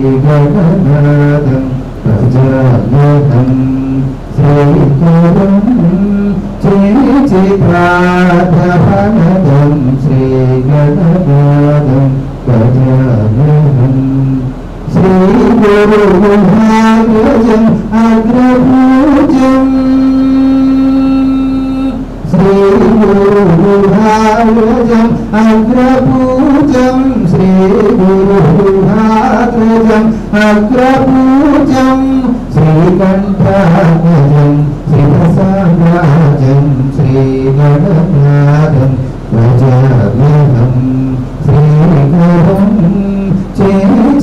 శ్రీగణనాథం భజామ్యహం శ్రీగురుం శ్రీచిత్రార్థఫలదం శ్రీగణనాథం భజామ్యహం శ్రీగురుమహారాజం అగ్రపూజ్యం శ్రీగురుమహారాజం అగ్రపూజ్యం శ్రీగురుమహారాజం అగ్రపూజ్యం శ్రీకంఠాజం శ్రీప్రసాదరాజం శ్రీగణనాథం భజామ్యహం శ్రీగురుం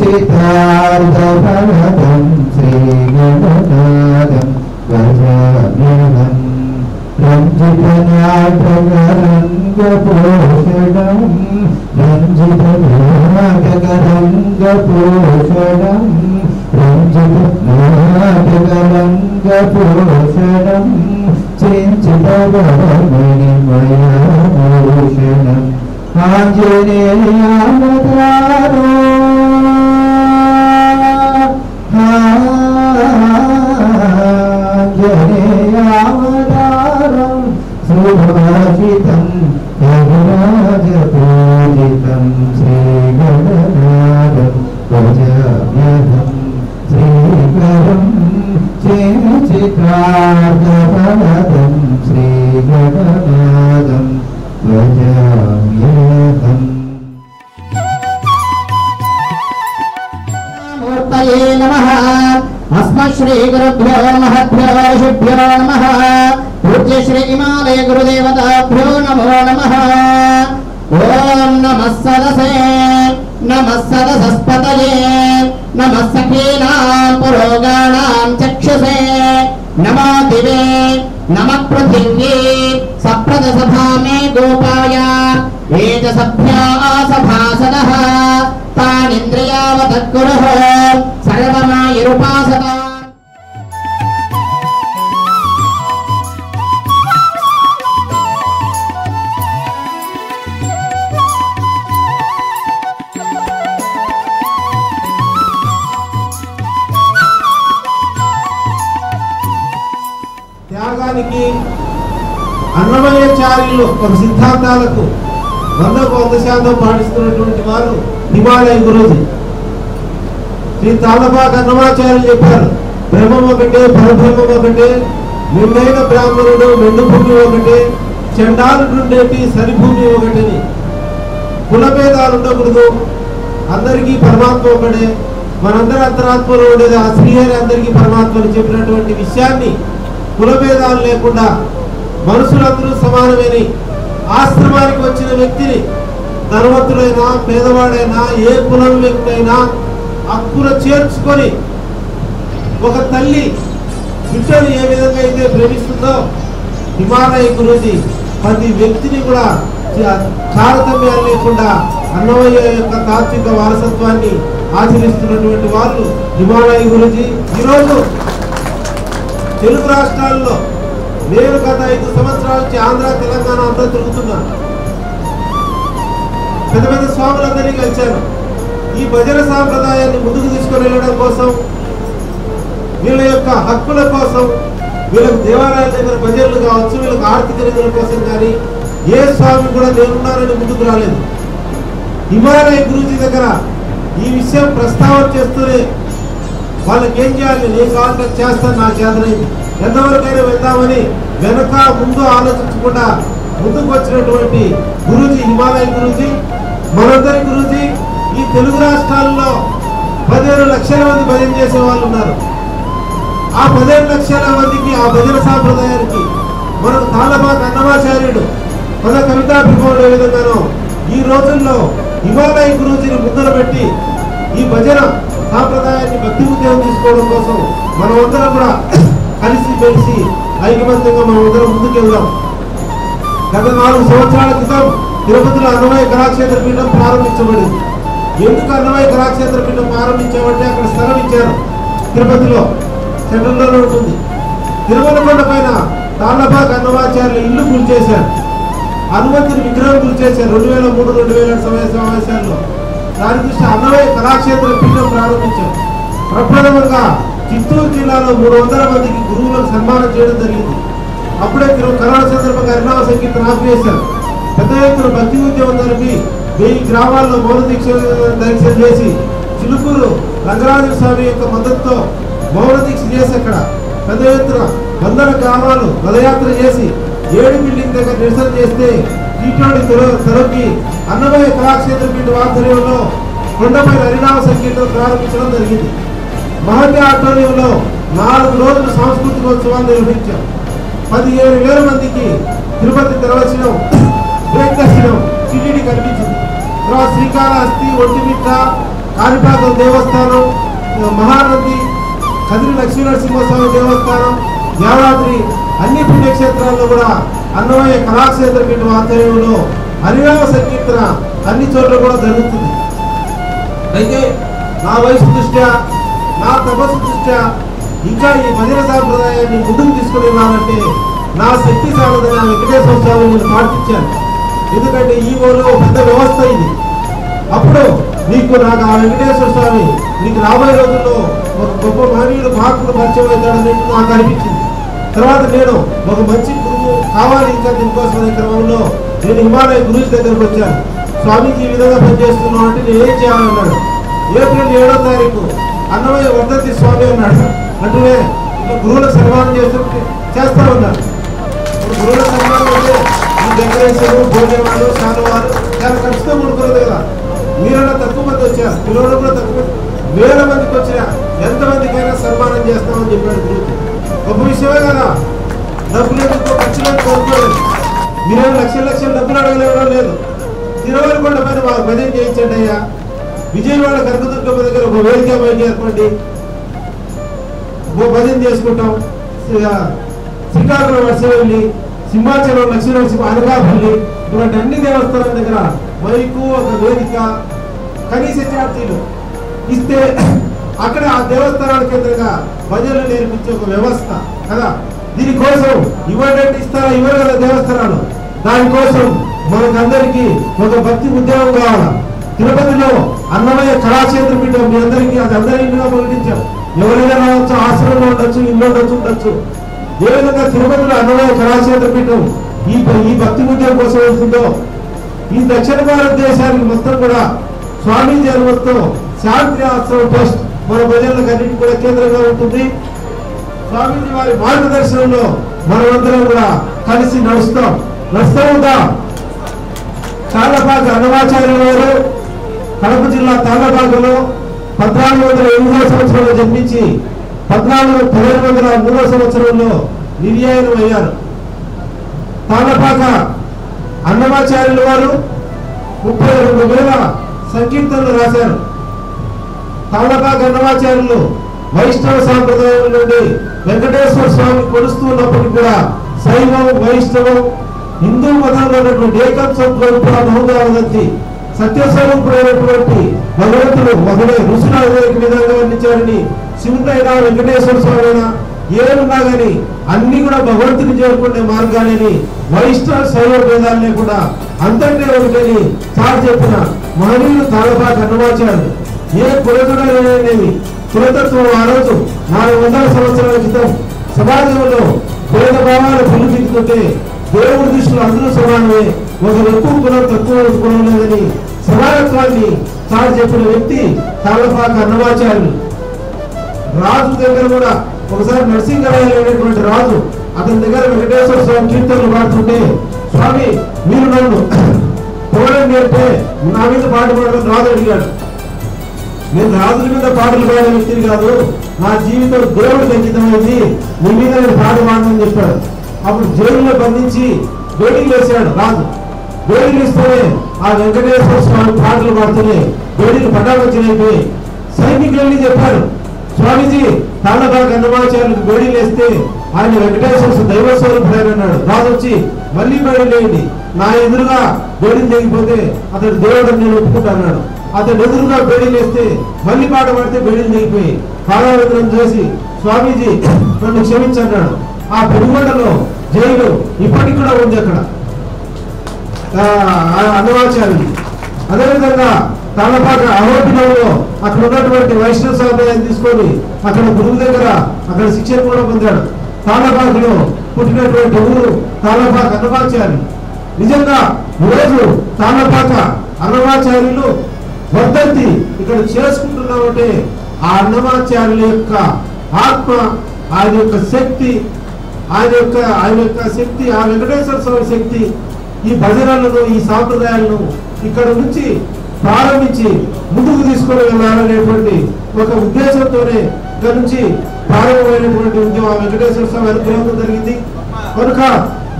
చిత్తార్థఫలదం శ్రీగణనాథం భజామ్యహం రంజితనాటకరంగపోషణం రంజితనాటకరంగపోషణం రంజితనాటకరంగపోషణం చించితవరమణిమయభూషణం ఆంజనేయావతారో ఆంజనేయావతారం సుభాషితం రఘురాజపూజితం శ్రీగణనాథం భజామ్యహం శ్రీకరం చిత్రార్థఫలదం శ్రీగణనాథం భజామ్యహం. మూర్తయే నమః. అస్మత్ శ్రీ గురుభ్యో మహద్భ్యో ఋషిభ్యో నమః. పూజ్య శ్రీ హిమాలయ గురుదేవతాభ్యో నమో నమః. ఓం నమః సదసే నమః సదసస్పతయే నమః సఖీనాం పురోగాణాం చక్షుషే నమో దివే నమః పృథివ్యే సప్రదసభామే గోపాయ ఏత సభ్యా సభాసదః తానింద్రియావతక్కురుః సర్వమాయురుపాసత. త్యాగానికి అన్నమయ్యాచార్యులు ఒక సిద్ధాంతాలకు 100% పాటిస్తున్నటువంటి వారు హిమాలయ గురుజీ శ్రీ తాళపాక అన్నమాచార్యులు చెప్పారు, బ్రహ్మం ఒకటే, పరబ్రహ్మం ఒకటే, మెండైన బ్రాహ్మణుడు మెండు భూమి ఒకటే, చండాలుడుండేటి సరిభూమి ఒకటని. కులభేదాలు ఉండకూడదు, అందరికీ పరమాత్మ ఒకటే, మనందరి అంతరాత్మలో ఉండేది ఆ శ్రీహరి అందరికీ పరమాత్మని చెప్పినటువంటి విషయాన్ని కులభేదాలు లేకుండా మనుషులందరూ సమానమని ఆశ్రమానికి వచ్చిన వ్యక్తిని ధనవంతుడైనా పేదవాడైనా ఏ కులం వ్యక్తి అయినా హక్కున చేర్చుకొని ఒక తల్లి బిడ్డను ఏ విధంగా అయితే ప్రేమిస్తుందో హిమాలయ గురుజీ ప్రతి వ్యక్తిని కూడా తారతమ్యాలు లేకుండా అన్నమయ్య యొక్క తాత్విక వారసత్వాన్ని ఆచరిస్తున్నటువంటి వాళ్ళు హిమాలయ గురుజీ. ఈరోజు తెలుగు రాష్ట్రాల్లో నేను గత 5 సంవత్సరాల నుంచి ఆంధ్ర తెలంగాణ అంతా తిరుగుతున్నాను. పెద్ద పెద్ద స్వాములందరినీ కలిశాను. ఈ భజన సాంప్రదాయాన్ని ముందుకు తీసుకొని వెళ్ళడం కోసం, వీళ్ళ యొక్క హక్కుల కోసం, వీళ్ళకి దేవాలయాల దగ్గర భజనలు కావచ్చు, వీళ్ళకి ఆర్థిక నిధుల కోసం కానీ ఏ స్వామి కూడా నేనున్నానని ముందుకు రాలేదు. హిమాలయ గురుజీ దగ్గర ఈ విషయం ప్రస్తావన చేస్తూనే వాళ్ళకి ఏం చేయాలి, నేను కావాలంటే చేస్తాను, నాకు చేతనైంది, ఎంతవరకైనా వెళ్దామని వెనక ముందు ఆలోచించకుండా ముందుకు వచ్చినటువంటి గురుజీ హిమాలయ గురుజీ, మనందరి గురుజీ. ఈ తెలుగు రాష్ట్రాల్లో 15 లక్షల మంది భజన చేసే వాళ్ళు ఉన్నారు. ఆ 15 లక్షల మందికి ఆ భజన సాంప్రదాయానికి మనకు తాళపాక అన్నమాచార్యుడు మన కవితాభిమానుడు ఏ విధంగానో ఈ రోజుల్లో హిమాలయ గురుజీని ముందర పెట్టి ఈ భజన సాంప్రదాయాన్ని భక్తి ఉద్యోగం తీసుకోవడం కోసం మనమందరం కూడా కలిసి మెలిసి ఐకమత్యంగా మనమందరం ముందుకెళ్దాం. గత 4 సంవత్సరాల క్రితం తిరుపతిలో అన్నమయ్య కళాక్షేత్ర పీఠం ప్రారంభించబడింది. ఎందుకు అన్నమయ్య కళాక్షేత్ర పీఠం ప్రారంభించామంటే అక్కడ స్థలం ఇచ్చారు, తిరుపతిలో సెంట్రల్లోనే ఉంటుంది. తిరుమల కొండ పైన తాళ్ళపాక అన్నమాచార్యుల ఇల్లు కూల్చేశారు, హనుమంతుని విగ్రహం కూల్చేశారు 2003-2007 సమావేశాల్లో. దాని దృష్టి అన్నమయ్య కళాక్షేత్ర పీఠం ప్రారంభించాం. ప్రప్రథమంగా చిత్తూరు జిల్లాలో 300 మందికి గురువులకు సన్మానం చేయడం జరిగింది. అప్పుడే కరోనా సందర్భంగా హరినామ సంకీర్తన ఆపివేశారు. పెద్ద ఎత్తున భక్తి ఉద్యమం జరిపి 1000 గ్రామాల్లో మౌన దీక్ష చేసి చిలుకూరు రంగరాజు స్వామి యొక్క మద్దతుతో మౌన దీక్ష చేసి అక్కడ పెద్ద ఎత్తున 100 గ్రామాలు పదయాత్ర చేసి 7 బిల్డింగ్ దగ్గర నిరసన చేస్తే టీటోడి తొలగి అన్నమయ్య కళాక్షేత్ర పీఠ ఆధ్వర్యంలో కొండపై హరినామ సంకీర్తన ప్రారంభించడం జరిగింది. మహత్య ఆధ్వర్యంలో 4 రోజులు సాంస్కృతికోత్సవాలు నిర్వహించాం. 17,000 మందికి తిరుపతి దర్శనం బ్రేక్ దర్శనం టిటిడి కనిపించింది. తర్వాత శ్రీకాళహస్తి, ఒంటిమిట్ట, కాణిపాకం దేవస్థానం, మహానంది, కదిరి లక్ష్మీనరసింహస్వామి దేవస్థానం, యాదాద్రి అన్ని పుణ్యక్షేత్రాల్లో కూడా అన్నమయ్య కళాక్షేత్ర పీఠం ఆధ్వర్యంలో హరినామ సంకీర్తన అన్ని చోట్ల కూడా జరుగుతుంది. అయితే నా వయసు దృష్ట్యా, నా తపస్సు దృష్ట్యా ఇంకా ఈ భజన సాంప్రదాయాన్ని ముందుకు తీసుకుని వెళ్ళాలంటే నా శక్తి సాధన వెంకటేశ్వర స్వామి నేను ప్రార్థించాను. ఎందుకంటే ఈ ఊళ్ళో పెద్ద వ్యవస్థ ఇది. అప్పుడు నాకు ఆ వెంకటేశ్వర స్వామి నీకు రాబోయే రోజుల్లో ఒక గొప్ప మహనీయుడు మహాత్ముడు పరిచయం అవుతాడని నాకు అనిపించింది. తర్వాత నేను ఒక మంచి గురువు కావాలి ఇంకా దీనికోసం అనే క్రమంలో నేను హిమాలయ గురువు దగ్గరకు వచ్చాను. స్వామికి ఈ విధంగా పనిచేస్తున్నావు అంటే నేను ఏం చేయాలన్నాడు. ఏప్రిల్ 7వ తారీఖు అన్నమయ్య వర్ధంతి స్వామి అన్నాడు. అంటే ఇట్లా గురువులకు సన్మానం చేస్తా ఉన్నారు. గురువుల సన్మానం అంటే ఈ డెకరేషన్, భోజనాలు, శాలువాలు చాలా ఖర్చుతో కూడుకున్నది కదా. మీరన్నా తక్కువ మంది వచ్చారు, పిల్లలు కూడా తక్కువ మంది, 1000 మందికి వచ్చినా ఎంతమందికైనా సన్మానం చేస్తామని చెప్పాడు గురువు. గొప్ప విషయమే కదా. డబ్బులు ఖర్చులను కోరుకోలేదు. మీరేమో లక్షల డబ్బులు అడగలేవడం లేదు. తిరువనకొండ పైన మాకు భజన చేయించండి అయ్యా. విజయవాడ కనకదుర్గమ్మ దగ్గర ఒక వేదిక బయట ఏర్పడి భజన చేసుకుంటాం. శ్రీకాకుళం వర్షవల్లి, సింహాచలం లక్ష్మీనరసింహ, అనకాపల్లి ఇటువంటి అన్ని దేవస్థానాల దగ్గర మైకు, ఒక వేదిక, కనీస ఛార్జీలు ఇస్తే అక్కడ ఆ దేవస్థానాల కేంద్రంగా భజనలు నేర్పించే ఒక వ్యవస్థ కదా. దీనికోసం ఇవ్వండి ఇస్తారా, ఇవ్వరు కదా దేవస్థానాలు. దానికోసం మనకందరికీ ఒక భక్తి ఉద్యోగం కావాలి. తిరుపతిలో అన్నమయ్య కళాక్షేత్ర పీఠం మీ అందరికీ అది అందరి ఇంటిగా ప్రకటించాం. ఎవరైనా రావచ్చు, ఆశ్రమంలో ఉండొచ్చు, ఇల్లు ఉండొచ్చు. ఏ విధంగా తిరుపతిలో అన్నమయ్య కళాక్షేత్ర పీఠం ఈ భక్తి ఉద్యోగం కోసం వెళ్తుందో ఈ దక్షిణ భారతదేశానికి మొత్తం కూడా స్వామీజీ అనుమతితో శాంతి ఆశ్రమం ట్రస్ట్ మన భజనలకు అన్నింటి కూడా కేంద్రంగా ఉంటుంది. స్వామీజీ వారి మార్గదర్శనంలో మనమందరం కూడా కలిసి నడుస్తూ ఉంటాం. తాళ్ళపాక అన్నమాచార్యుల వారు కడప జిల్లా తాళ్ళపాకలో 1408వ సంవత్సరంలో జన్మించి 1503వ సంవత్సరంలో నిర్యాణం అయ్యారు. తాళ్ళపాక అన్నమాచార్యుల వారు 32,000 సంకీర్తనలు రాశారు. తాళ్ళపాక అన్నమాచార్యులు వైష్ణవ సాంప్రదాయం నుండి వెంకటేశ్వర స్వామి కొలుస్తూ ఉన్నప్పటికీ కూడా శైవం, వైష్ణవం, హిందూ మతంలో ఉన్నటువంటి ఏకత్వత్వతి సత్యస్వరూపుడైనటువంటి భగవంతుడు ఒకడే ఋషుల విధంగా వర్ణించారని శివుడైనా వెంకటేశ్వర స్వామి అయినా ఏమున్నా కానీ అన్ని కూడా భగవంతుని చేరుకునే మార్గాలని వైష్ణవ శైవ భేదాలు లేకుండా అంతటే ఒకటని చాటి చెప్పిన మహనీయులు తాళ్ళపాక అన్నమాచార్యులు. ఏ కులతుడనేవి కులతత్వం ఆ రోజు 400 సంవత్సరాల క్రితం సమాజంలో భేద భావాలు పులిపించుకుంటే దేవుడి దృష్టిలో అందరూ సమానమే, ఒకరు ఎక్కువ కులం తక్కువ కులం లేదని సమానత్వాన్ని చాటి చెప్పిన వ్యక్తి తాళ్ళపాక అన్నమాచార్యులు. రాజు దగ్గర కూడా ఒకసారి నరసింహరాయలు అనేటువంటి రాజు అతని దగ్గర వెంకటేశ్వర స్వామి కీర్తనలు పాడుతుంటే, స్వామి మీరు నన్ను పోడండి అంటే నా మీద పాట పాడడం రాజు అడిగాడు. నేను రాజుల మీద పాటలు పాడే వ్యక్తిని కాదు, నా జీవితం దేవుడికి అంకితమైంది, నీ మీద నేను పాట పాడమని చెప్పాడు. అప్పుడు జైలులో బంధించి వేడికి వేసాడు రాజు. వేడికి ఇస్తేనే ఆ వెంకటేశ్వర స్వామి పాటలు పాడుతూనే వేడికి పటాకొచ్చినైపోయి సైనికులు వెళ్ళి చెప్పారు, స్వామీజీ తాళ్ళపాక అన్నమాచార్యులకు వేడిలు వేస్తే ఆయన వెంకటేశ్వర దైవ స్వరూపుడైనన్నాడు. రాజు వచ్చి మళ్ళీ వేడిలు వేయండి, నా ఎదురుగా వేడిలు తెగిపోతే అతడు దేవుడు నేను ఒప్పుకుంటాన్నాడు. అతడు ఎదురుగా వేడిలు వేస్తే మళ్ళీ పాట పడితే వేడిలు తెగిపోయి పాదావందనం చేసి స్వామీజీ నన్ను క్షమించన్నాడు. ఆ పెనుగొండలో జైలు ఇప్పటికి కూడా ఉంది అక్కడ అన్నమాచార్యులు. అదేవిధంగా తాళపాక అహోబిలంలో అక్కడ ఉన్నటువంటి వైష్ణవ సాంప్రదాయాన్ని తీసుకొని అక్కడ గురువు దగ్గర అక్కడ శిక్షణ కూడా పొందాడు. తాళపాకలో పుట్టినటువంటి ఊరు తాళపాక అన్నమాచార్యులు. నిజంగా ఈరోజు తాళపాక అన్నమాచార్యులు వర్ధంతి ఇక్కడ చేసుకుంటున్నామంటే ఆ అన్నమాచార్యుల యొక్క ఆత్మ, ఆయన యొక్క శక్తి, ఆయన యొక్క శక్తి, ఆ వెంకటేశ్వర స్వామి శక్తి ఈ భజనలను ఈ సాంప్రదాయాలను ఇక్కడ నుంచి ప్రారంభించి ముందుకు తీసుకొని వెళ్ళాలనేటువంటి ఒక ఉద్దేశంతోనే ఇక్కడ నుంచి ప్రారంభమైనటువంటి ఉద్యమం వెంకటేశ్వర స్వామి అనుగ్రహం జరిగింది. కనుక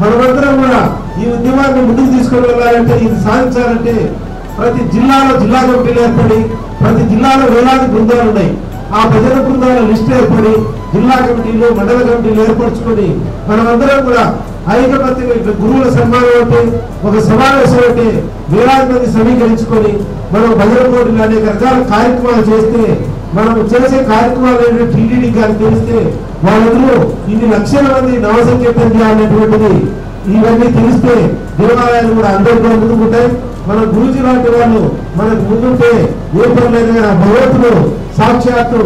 మనమందరం కూడా ఈ ఉద్యమాన్ని ముందుకు తీసుకొని వెళ్ళాలంటే, ఇది సాధించాలంటే ప్రతి జిల్లాలో జిల్లా కమిటీలు ఏర్పడి ప్రతి జిల్లాలో వేలాది బృందాలు ఉన్నాయి. ఆ భజన బృందాల లిస్టు ఏర్పడి జిల్లా కమిటీలు మండల కమిటీలు ఏర్పరచుకొని మనమందరం కూడా ఐకమత్యంగా ఇట్లా గురువుల సన్మానం అంటే ఒక సమావేశం అంటే వేలాది మంది సమీకరించుకొని మనం భజన పోటీలు అనేక రకాల కార్యక్రమాలు చేస్తే, మనం చేసే కార్యక్రమాలు ఏంటంటే టీటీడీ గారికి తెలిస్తే వాళ్ళందరూ ఇన్ని లక్షల మంది నవసంకీర్తన చేయాలనేటువంటిది ఇవన్నీ తెలిస్తే దేవాలయాలు కూడా అందరూ కూడా ముందుకుంటాయి. మన గురుజీ లాంటి వాళ్ళు మనకు ముందుంటే ఏ పని లేదు కానీ భగవంతుడు సాక్షాత్తు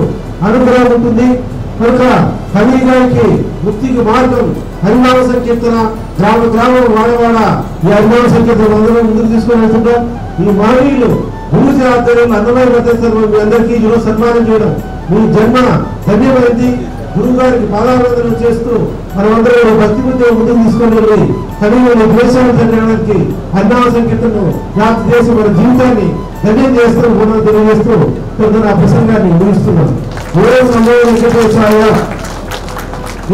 అనుగ్రహం ఉంటుంది. కనుక కలియుగానికి ముక్తికి మార్గం హరినామ సంకీర్తన, గ్రామ గ్రామం వాడవాడ ఈ హరినామ సంకీర్తన అందరం ముందుకు తీసుకొని వెళ్తుంటాం. ఈ మానవులు గురుజీ ఆధ్వర్యంలో అన్నమయ్య భద్రేశ్వర మీ అందరికీ ఈరోజు సన్మానం చేయడం మీ జన్మ ధన్యమైంది. గురువు గారికి పాదాభివందనం చేస్తూ మనమందరం భక్తి బుద్ధి ముందుకు తీసుకొని వెళ్ళి కలియుగ దేశాన్ని జరగడానికి హరినామ సంకీర్తనను వ్యాప్తి చేసి మన జీవితాన్ని ధన్యం చేస్తూ మనం తెలియజేస్తూ నా ప్రసంగాన్ని ముగిస్తున్నాం. ఓం నమో వెంకటేశాయ.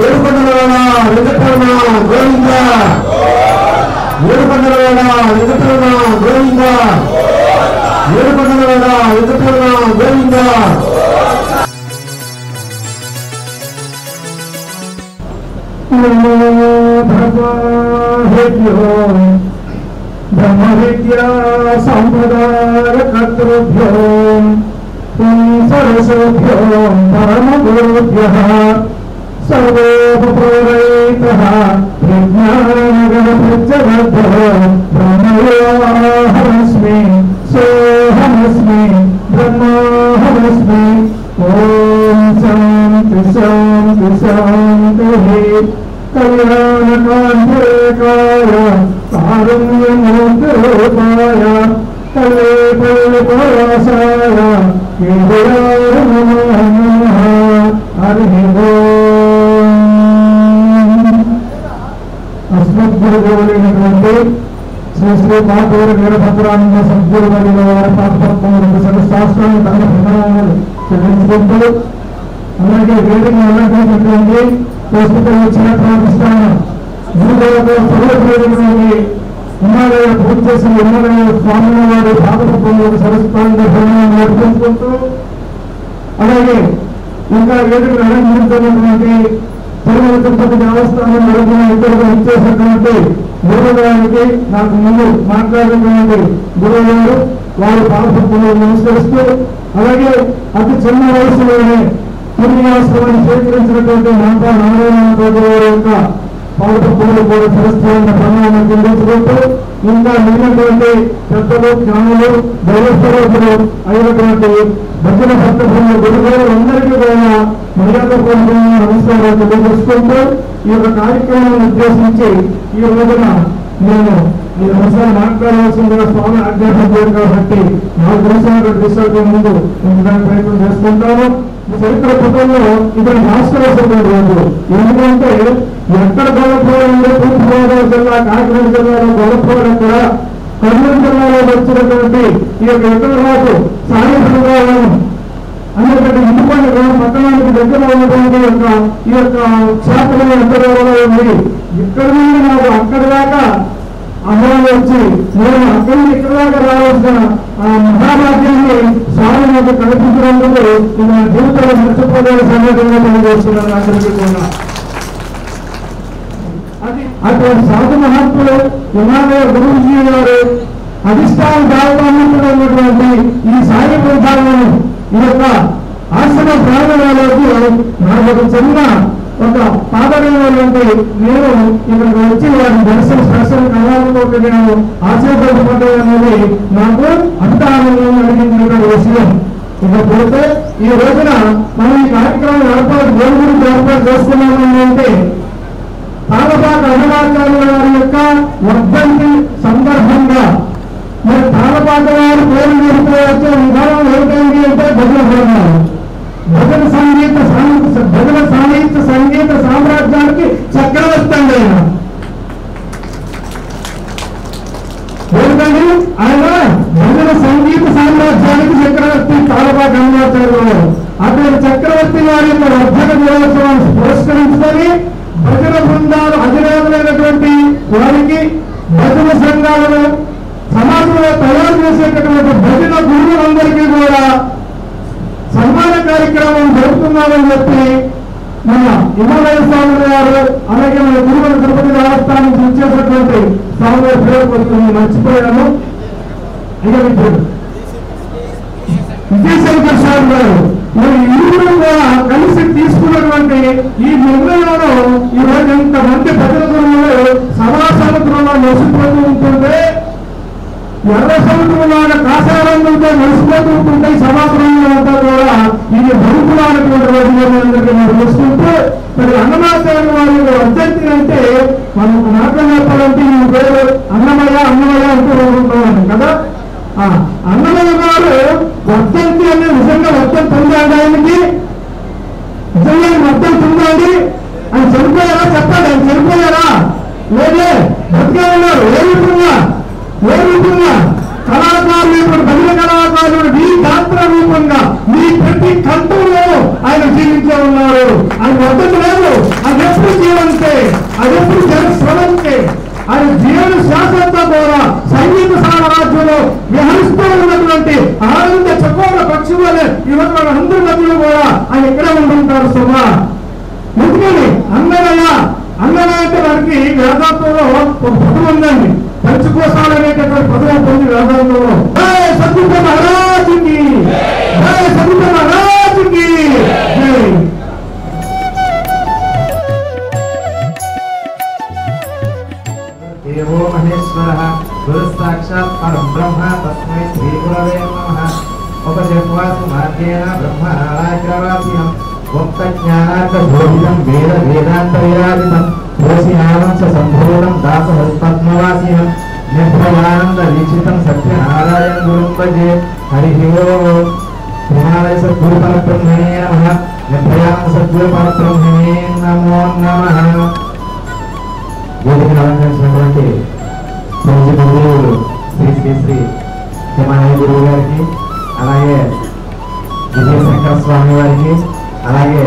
ఏడుకొండలవాడ వెంకటరమణ గోవింద, ఏడుకొండలవాడ వెంకటరమణ గోవింద, ఏడుకొండలవాడ వెంకటరమణ గోవింద. బ్రహ్మ విద్యా సంప్రదాయ కర్తృభ్యో సరసోభ్యో పరమ గురుభ్యః సర్వోపప్రేరితః విజ్ఞానగణ ప్రత్యవర్ధో బ్రహ్మయోహమస్మి సోహమస్మి బ్రహ్మాహమస్మి. ఓం శాంతి శాంతి శాంతి. కళ్యాణకాంతిరేకాయ కారుణ్యమూర్తిరూపాయ కల్లేపల్లిపరాసాయ కేశవాయ నమో నమః. హరి ఓం. అస్మద్గురుదేవులైనటువంటి శ్రీ శ్రీ పాపూరి వీరభద్రానంద సద్గురు వారి పాదపద్మములకు సర్వశాస్త్రాన్ని తన ప్రణామాలు చెల్లించుకుంటూ, అలాగే వేదిక అలంకరించినటువంటి ప్రస్తుతం వచ్చిన ప్రార్థిస్తాను గురుదేవుడు సర్వప్రేరణి హిమాలయ పూజ చేసి హిమాలయ స్వాముల వారి పాదపద్మములకు సరస్వాన్ని ప్రణామాలు అర్పించుకుంటూ, అలాగే ఇంకా వేదికలు అలంకరించినటువంటి తిరుమల తిరుపతి దేవస్థానం నడుపున ఇద్దరుగా ఇచ్చేసినటువంటి గురువుగారికి నాకు ముందు మాట్లాడినటువంటి గురువు గారు వారి పాదపద్మములకు నమస్కరిస్తూ, అలాగే అతి చిన్న వయసులోనే పుణ్యాశ్రమాన్ని స్వీకరించినటువంటి మాతా నారాయణ గారి యొక్క పాదపద్మములు కూడా సరస్వాన్ని ప్రణామాలు చెల్లించుకుంటూ, ఇంకా మిగిలినటువంటి పెద్దలు జ్ఞానులు దైవస్వరూపులు అయినటువంటి భజన భక్తభూముల గురుగారు అందరికీ కూడా మర్యాదపూర్వకంగా నమస్కారాలు తెలియజేసుకుంటూ, ఈ యొక్క కార్యక్రమాన్ని ఉద్దేశించి ఈ రోజున నేను ఈ అంశాలు మాట్లాడాల్సిందిగా స్వామి ఆజ్ఞాపించారు కాబట్టి నాకు తెలిసినటువంటి విషయాల ముందు ఉండడానికి ప్రయత్నం చేసుకుంటాను. చరిత్ర పుటంలో ఇక్కడ రాష్ట్రవలసిన రోజు, ఎందుకంటే ఎక్కడ గొల్లపోయిందో తూర్పుగోదావరి జిల్లా, కాకినాడ జిల్లాలో గొల్లపోవడం ఎక్కడ, కర్నూలు జిల్లాలో వచ్చినటువంటి ఈ యొక్క ఎక్కడ రాజు సాయంత్రం అనేటువంటి ఇంటిపల్లి పట్టణానికి దగ్గర ఉన్నటువంటి ఈ యొక్క క్షేత్రం ఎంతగానో ఉంది. ఇక్కడ నుండి నాకు అక్కడి దాకా అమలు వచ్చి నేను అక్కడి ఇక్కడ దాకా రావాల్సిన ఆ మహాభాగ్యాన్ని స్వామి నాకు కల్పించినందుకు నా జీవితంలో మర్చిపోలేని సంఘటనగా తెలియజేస్తున్నాను అందరికీ కూడా. అటువంటి సాధు మహాత్ములు హిమాలయ గురువుజీ గారు అధిష్టాన దావన్నప్పుడు ఉన్నటువంటి ఈ సాయి విధానాన్ని ఈ యొక్క ఆశ్రమ ప్రాంగణాలకు నాకు ఒక చిన్న ఒక పాదమైనటువంటి నేను ఇక్కడికి వచ్చి వారిని దర్శన స్పెషల్ కళాలతో నేను ఆశీర్వదించడం అనేది నాకు అంత ఆనందం కలిగినటువంటి విషయం. ఇకపోతే ఈ రోజున మనం ఈ కార్యక్రమం దేని గురించి ఏర్పాటు చేసుకున్నాము అంటే తాళపాక అన్నమాచార్యుల వారి యొక్క వర్ధంతి సందర్భంగా మరి తాళపాక వారి పేరు చెప్పుకోవచ్చు. విధానం ఏంటంటే భజన బృందాలు, భజన సాహిత్య సంగీత సామ్రాజ్యానికి చక్రవర్తి అండి ఆయన. ఏంటండి ఆయన భజన సంగీత సామ్రాజ్యానికి చక్రవర్తి తాళపాక అన్నమాచార్యులు. అటువంటి చక్రవర్తి వారి యొక్క వర్ధన దినోత్సవాన్ని పురస్కరించుకొని భజన బృందాలు అధినేతలైనటువంటి వారికి భజన సంఘాలను సమాజంలో తయారు చేసేటటువంటి భజన గురువులందరికీ కూడా సన్మాన కార్యక్రమం జరుపుతున్నామని చెప్పి మన హిమాలయ స్వామి గారు అలాగే మన తిరుమల తిరుపతి దేవస్థానం నుంచి ఇచ్చేటటువంటి స్వామి గారి పేరు కొడుతుంది మర్చిపోయాను. ఇక విజయశంకర్ స్వామి గారు మరి ఇరువురు కూడా కలిసి తీసుకున్నటువంటి ఈ నిర్ణయంలో ఈ రోజు ఇంతమంది భజన గురువులు సభా సముద్రంలో నడిచిపోతూ ఉంటుంటే ఎర్ర సముద్రంలాగా కాసారంగంతో నడిచిపోతూ ఉంటుంటే సభాగృహంలో అంతా కూడా ఇది బరుకులానటువంటి రోజులందరికీ మనం చూసుకుంటూ మరి అన్నమాచార్య వారి వర్ధంతి అంటే మనకు మాటలు చెప్పాలంటే ఈ పేరు అన్నమయ్య అంటూ ఉంటామని కదా. అన్నమయ్య గారు వర్ధంతి అనే నిజంగా వర్ధంతి ఉందండి, ఆయనకి నిజంగా వర్ధంతి ఉందండి. ఆయన చనిపోయారా చెప్పండి, ఆయన చనిపోయారా లేదే బతికే ఉన్నారు. ఏ రూపంగా కళాకారులు భజన కళాకారులు మీ గాత్ర రూపంగా మీ ప్రతి కంఠంలో ఆయన జీవించే ఉన్నారు. ఆయన వర్ధంతి లేదు, అది ఎప్పుడు జీవంతే, అది ఎప్పుడు జనస్వరంతే. ఆయన జీవన శాసనంతో కూడా సంగీత సామ్రాజ్యంలో విహరిస్తూ ఉన్నటువంటి ఆనంద చకోర పక్షి వలె ఇవాళ అందరి మధ్యలో కూడా ఆయన ఎక్కడే ఉంటుంటారు. సుమా ఎందుకని అన్నమయ్య అంటే మనకి వేదాంతంలో ఒక పదం ఉందండి, పంచకోశాలు అనేటటువంటి పదం పొంది వేదాంతంలో. సద్గురు మహారాజుకి సద్గురు మహారాజుకి జై. देवो महेश्वरः गुरुस्साक्षात् परं ब्रह्म तस्मै श्रीगुरवे नमः। उपजह्वासु मार्गेण ब्रह्मणाग्रवासिनं वक्तज्ञानार्थबोधितं वेदान्तविराजितं तुलसीनामं च सम्पूर्णं दासहस्तपद्मवासिनं निर्भयानन्दवीक्षितं सत्यनारायण गुरुं भजे। हरिः ओम्। हिमालय सद्गुरुपरब्रह्मणे नमः। निर्भयानन्द सद्गुरुपरब्रह्मणे नमो नमः। వేదికను అలంకరించినటువంటి పూజ్య గురువులు శ్రీ శ్రీ శ్రీ హిమాలయ గురువు గారికి, అలాగే విజయశంకర స్వామి వారికి, అలాగే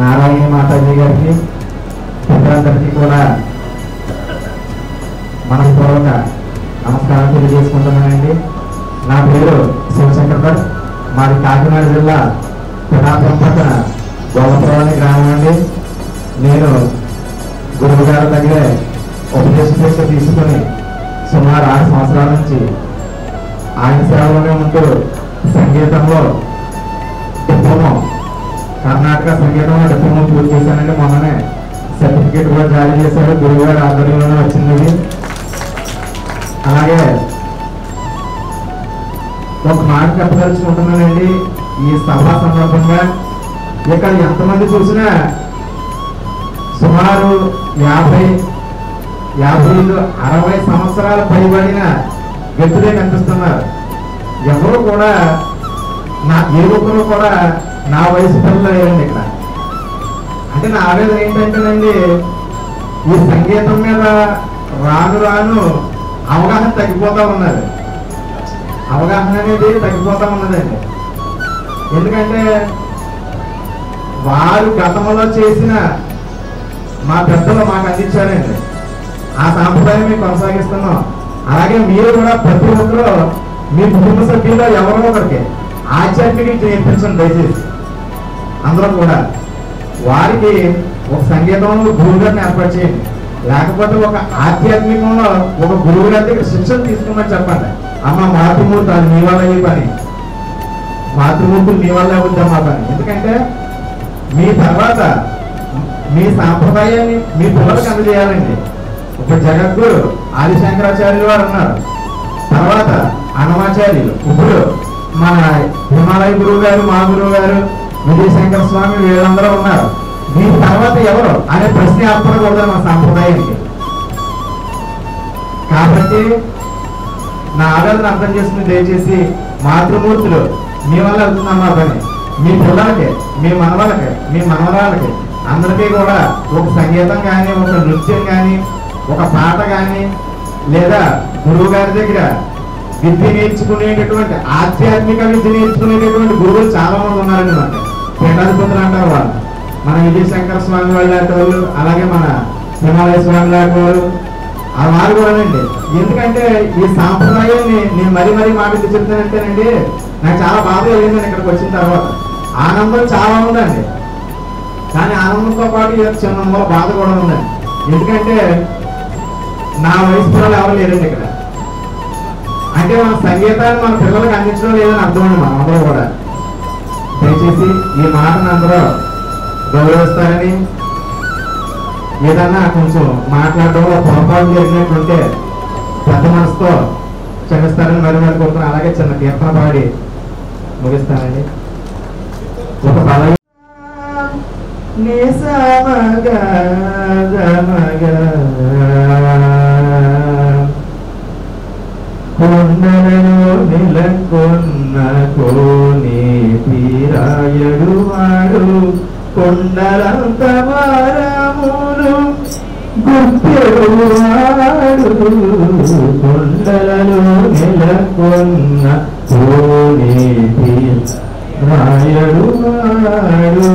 నారాయణ మాతాజీ గారికి, పెద్దలందరికీ కూడా మనపూర్వక నమస్కారం తెలియజేసుకుంటున్నానండి. నా పేరు శివశంకర్ భట్, మాది కాకినాడ జిల్లా పిఠాపురం పక్కన గోపపురం గ్రామం అండి. నేను గురువు గారి దగ్గర ఉపదేశ తీసుకుని సుమారు 6 సంవత్సరాల నుంచి ఆయన సేవలోనే ఉంటూ సంగీతంలో డిప్లొమా, కర్ణాటక సంగీతంలో డిప్లొమా పూర్తి చేశానండి. మొన్ననే సర్టిఫికేట్ కూడా జారీ చేశారు, గురువు గారి ఆధ్వర్యంలోనే వచ్చింది. అలాగే ఒక మాట చెప్పదలుచుకుంటున్నానండి. ఈ సభా సందర్భంగా ఇక్కడ ఎంతమంది చూసినా సుమారు 50-60 సంవత్సరాలు పైబడిన వ్యక్తులే కనిపిస్తున్నారు. ఎవరు కూడా ఏ ఒక్కరు కూడా నా వయసు పిల్లలు లేరండి ఇక్కడ. అంటే నా ఆవేదన ఏంటంటేనండి, ఈ సంగీతం మీద రాను రాను అవగాహన తగ్గిపోతా ఉన్నది. అవగాహన అనేది తగ్గిపోతా ఉన్నదండి. ఎందుకంటే వారు గతంలో చేసిన మా పెద్దలు మాకు అందించారండి, ఆ సాంప్రదాయం మేము కొనసాగిస్తున్నాం. అలాగే మీరు కూడా ప్రతి ఒక్కరు మీ కుటుంబ సభ్యుల్లో ఎవరో ఒకరికి ఆధ్యాత్మిక నేర్పించండి దయచేసి. అందరూ కూడా వారికి ఒక సంగీతంలో గురువు గారిని ఏర్పాటు చేయండి, లేకపోతే ఒక ఆధ్యాత్మికంలో ఒక గురువు గారి దగ్గర శిక్షణ తీసుకోమని చెప్పండి. అమ్మ మాతృమూర్తి అది మీ వల్ల ఈ పని, మాతృమూర్తులు మీ వల్ల అవుద్దాం మా పని. ఎందుకంటే మీ తర్వాత మీ సాంప్రదాయాన్ని మీ పిల్లలకు అందజేయాలండి. ఇప్పుడు జగద్గురు ఆదిశంకరాచార్యులు వారు ఉన్నారు, తర్వాత అన్నమాచార్యులు, ఇప్పుడు మన హిమాలయ గురువు గారు, మా గురువు గారు విజయశంకర స్వామి, వీళ్ళందరూ ఉన్నారు. దీని తర్వాత ఎవరు అనే ప్రశ్న ఏర్పడకూడదు మన సాంప్రదాయానికి. కాబట్టి నా ఆవేదన అర్థం చేసుకుని దయచేసి మాతృమూర్తులు మీ వల్ల వెళ్తున్నామా పని, మీ పిల్లలకి, మీ మనవలకి, మీ మనవరాలకి అందరికీ కూడా ఒక సంగీతం కానీ, ఒక నృత్యం కానీ, ఒక పాట కానీ, లేదా గురువు గారి దగ్గర విద్య నేర్చుకునేటటువంటి ఆధ్యాత్మిక విద్య నేర్చుకునేటటువంటి గురువులు చాలా మంది ఉన్నారండి. మనకి పీఠాధిపతులు అంటారు వాళ్ళు, మన విజయశంకర స్వామి వాళ్ళు లాంటి వాళ్ళు, అలాగే మన హిమాలయ స్వామి లాంటి వాళ్ళు, ఆ వారు కూడానండి. ఎందుకంటే ఈ సాంప్రదాయాన్ని నేను మరీ మాట చెప్తానంటేనండి, నాకు చాలా బాధ కలిగిందండి ఇక్కడికి వచ్చిన తర్వాత. ఆనందం చాలా ఉందండి, కానీ ఆనందంతో పాటు చిన్న బాధ కూడా ఉందండి. ఎందుకంటే నా వయసు పిల్లలు ఎవరు లేరండి ఇక్కడ. అంటే మన సంగీతాన్ని మన పిల్లలకు అందించడం లేదని అర్థం అండి. మనం అందరూ కూడా దయచేసి ఈ మాటను అందరూ గౌరవిస్తారని, ఏదన్నా కొంచెం మాట్లాడడంలో పొరపాటు జరిగినట్టుంటే పెద్ద మనసుతో క్షమిస్తారని మరి కోరుతున్నాను. అలాగే చిన్న కీర్తన పాడి ముగిస్తానండి. ఒక బల కొండలలో నిలకొన్న కోని తీరాయడు వాడు, కొండలంత వారములు గుప్పెడు వాడు, కొండలలో నిలకొన్న కోని తీరాయడు వాడు.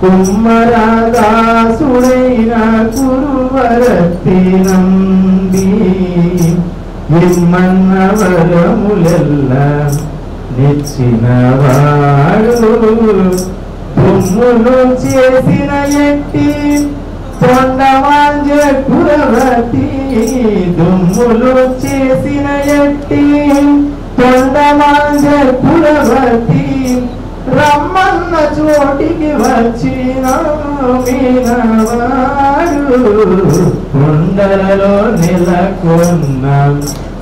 కుమ్మరాదాసుడైన కురువరతి నంది, ఇమ్మన్న వరములెల్ల నిచ్చిన వాడు, దుమ్ములు చేసిన ఎట్టి తొండమాంజపురవతి, దుమ్ములు చేసిన ఎట్టి తొండమాంజపురవతి, రమ్మన్న చోటికి వచ్చిన మీనవాడు, కొండలలో నెలకొన్న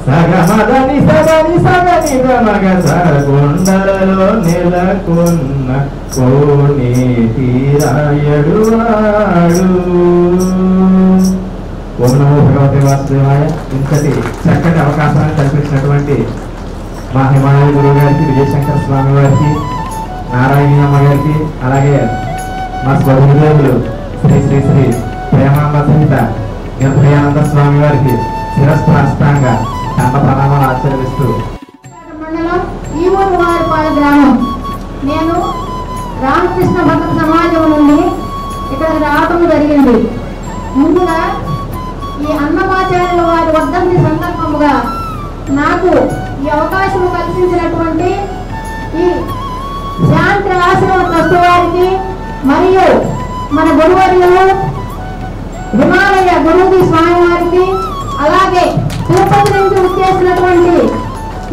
సగమదని సగని సగని గమగ కొండలలో నెలకొన్న కోని తీరాయడు వాడు. ఓం నమో భగవతే వాసుదేవాయ. ఇంతటి చక్కటి అవకాశాన్ని కల్పించినటువంటి మా హిమాలయ గురువు గారికి, విజయశంకర స్వామి వారికి, నారాయణమ్మ గారికి, అలాగే మా స్వగురుదేవులు శ్రీ శ్రీ శ్రీ ప్రేమాంబ సహిత నిర్భయానంద స్వామి వారికి శిరస్ప్రాష్టాంగ దండ ప్రణామాలు ఆచరిస్తూ, మండలం ఈవూరు వారిపాల గ్రామం. నేను రామకృష్ణ భక్త సమాజం నుండి ఇక్కడికి రావడం జరిగింది. ముందుగా ఈ అన్నమాచార్యుల వారి వర్ధంతి సందర్భముగా నాకు ఈ అవకాశం కల్పించినటువంటి ఈ శాంతి ఆశ్రమ ట్రస్ట్ వారికి, మరియు మన గురువర్యులు హిమాలయ గురువుజీ స్వామి వారికి, అలాగే తిరుపతి నుంచి వచ్చేసినటువంటి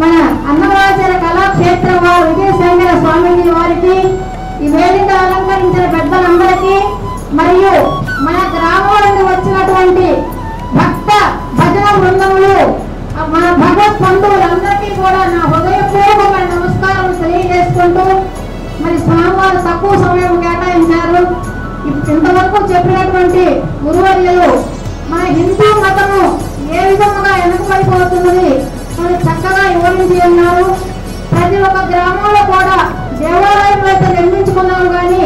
మన అన్నమాచార్య కళాక్షేత్రం వారు విజయశంకర స్వామిజీ వారికి, ఈ వేదిక అలంకరించిన పెద్దలందరికీ, మరియు మన గ్రామం నుండి వచ్చినటువంటి భక్త భజన బృందములు, మన భగవత్ బంధువులందరికీ కూడా నా హృదయపూర్వకమైన నమస్కారం తెలియజేసుకుంటూ, మరి స్వామివారు తక్కువ సమయం కేటాయించారు. ఇంతవరకు చెప్పినటువంటి గురువర్యులు మన హిందూ మతము ఏ విధంగా వెనుకబడిపోతున్నది అని చక్కగా వివరించి ఉన్నారు. ప్రతి ఒక్క గ్రామంలో కూడా దేవాలయం అయితే నిర్మించుకున్నాము, కానీ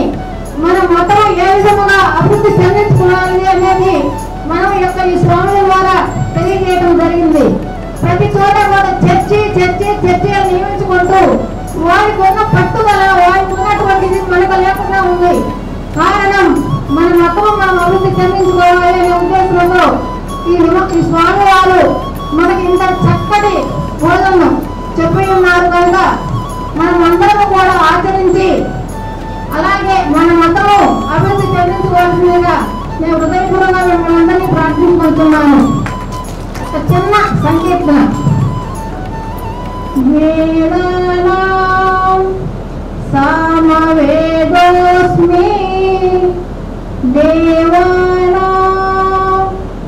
మన మతం ఏ విధంగా అభివృద్ధి చెందించుకోవాలి అనేది మనం యొక్క ఈ స్వాముల ద్వారా తెలియజేయడం జరిగింది. ప్రతి చోట కూడా చర్చి అని నియమించుకుంటూ వారికి ఉన్న పట్టుదల, వారికి ఉన్నటువంటిది మనకు లేకుండా ఉంది. కారణం మన మతం మనం అభివృద్ధి చెందించుకోవాలి అనే ఉద్దేశంతో ఈ స్వామి వారు మనకి ఇంత చక్కటి బోధనను చెప్పి ఉన్నారు కనుక మనం అందరూ కూడా ఆచరించి, అలాగే మన మతము అభివృద్ధి చెందించుకోవాల్సిందిగా నేను హృదయపూర్వకంగా మిమ్మల్ని అందరినీ ప్రార్థించుకుంటున్నాను. ఒక చిన్న సంకీర్తన. వేదానాం सामवेदोऽस्मि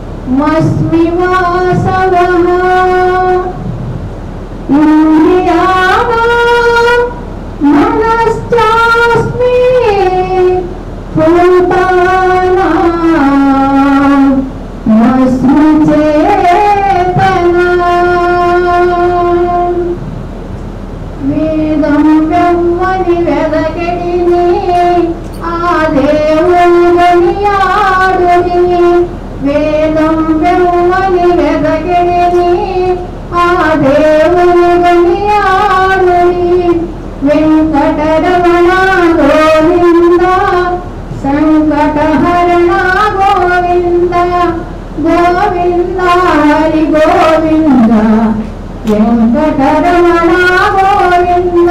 देवानामस्मि वासवः इन्द्रियाणां मनश्चास्मि भूतानामस्मि चेतना వేదం బ్రహ్మని వెదకెడిని ఆ దేవుని ఆడుని వేదం బ్రహ్మని వెదకెడిని ఆ దేవుని ఆడుని వెంకటరమణ గోవింద సంకటహరణ గోవింద గోవింద హరి గోవింద వెంకటరమణ గోవింద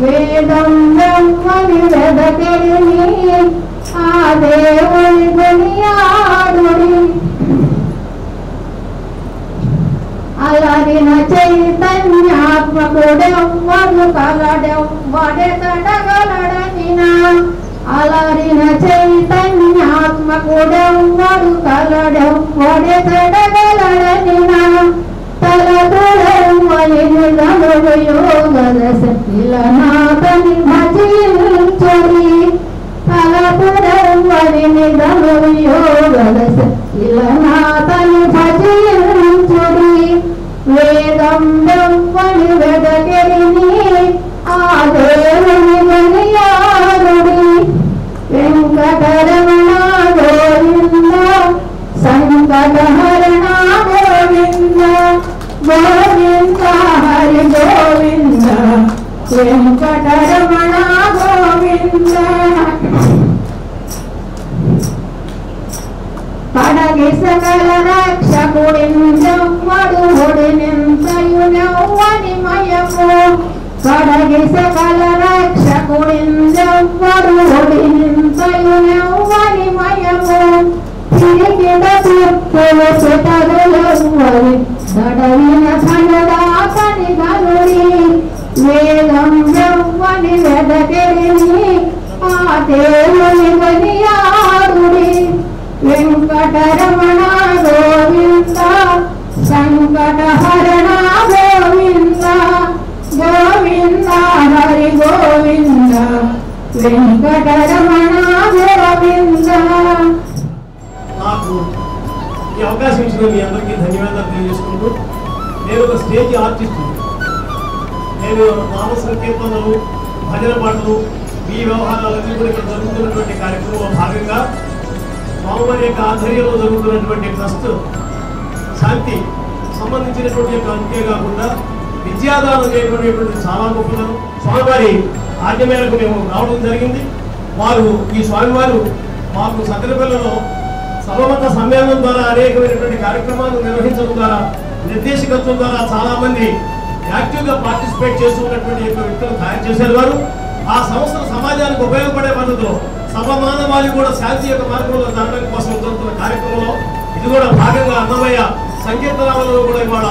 వేదం బ్రహ్మని వెదకెడిని ఆ దేవుని కొనియాడుని అలరిన చైతన్యాత్మకుడెవ్వడు కలడెవ్వడెతడగలడనినా అలరిన చైతన్యాత్మకుడెవ్వడు కలడెవ్వడెతడగలడనినా తలపురవలినిదనుయోగదశిలనాథని భజించరి తలపురవలినిదనుయోగదశిలనాథని భజించరి వేదం బ్రహ్మని వెదకెడిని ఆ దేవుని కొనియాడుని వెంకటరమణ గోవింద సంకటహరణ గోవింద గోవింద హరి గోవింద వెంకటరమణ గోవింద పడగి సకల రక్షకుడిందమ్మడు హుడినింతయునవ్వని మయము పడగి సకల రక్షకుడిందమ్మడు హుడినింతయునవ్వని మయము తిరిగిన తిప్పులు చితరులవ్వని దడవిన ధనదాతని గనుడి వేదం బ్రహ్మని వెదకెడిని ఆ దేవుని కొనియాడుని వెంకటరమణ గోవింద సంకటహరణ గోవింద గోవింద హరి గోవింద వెంకటరమణ గోవింద. నాకు ఈ అవకాశం ఇచ్చిన మీ అందరికీ ధన్యవాదాలు తెలియజేసుకుంటూ నేను ఒక స్టేజ్ ఆర్టిస్ట్. నేను నామ సంకీర్తనలు భజన పాటలు ఈ వ్యవహారాలన్నీ కూడా ఇక్కడ జరుగుతున్నటువంటి కార్యక్రమంలో భాగంగా స్వామివారి యొక్క ఆధ్వర్యంలో జరుగుతున్నటువంటి ట్రస్ట్ శాంతి సంబంధించినటువంటి యొక్క అంతేకాకుండా విద్యాదానం చేయబడేటువంటి చాలా గొప్పదనం. స్వామివారి ఆజ్ఞ మేరకు మేము రావడం జరిగింది. వారు ఈ స్వామివారు మాకు సకలపల్లిలో సర్వమత సమ్మేళనం ద్వారా అనేకమైనటువంటి కార్యక్రమాలు నిర్వహించడం ద్వారా నిర్దేశకత్వం ద్వారా చాలా మంది యాక్టివ్గా పార్టిసిపేట్ చేస్తున్నటువంటి వ్యక్తులు తయారు చేశారు. వారు ఆ సంస్థలు సమాజానికి ఉపయోగపడే పద్ధతిలో సర్వమానవాళి కూడా శాంతి యొక్క మార్గంలో జరగడం కోసం జరుగుతున్న కార్యక్రమంలో ఇది కూడా భాగంగా అన్నమయ్య సంకీర్తనాలలో కూడా ఇవాళ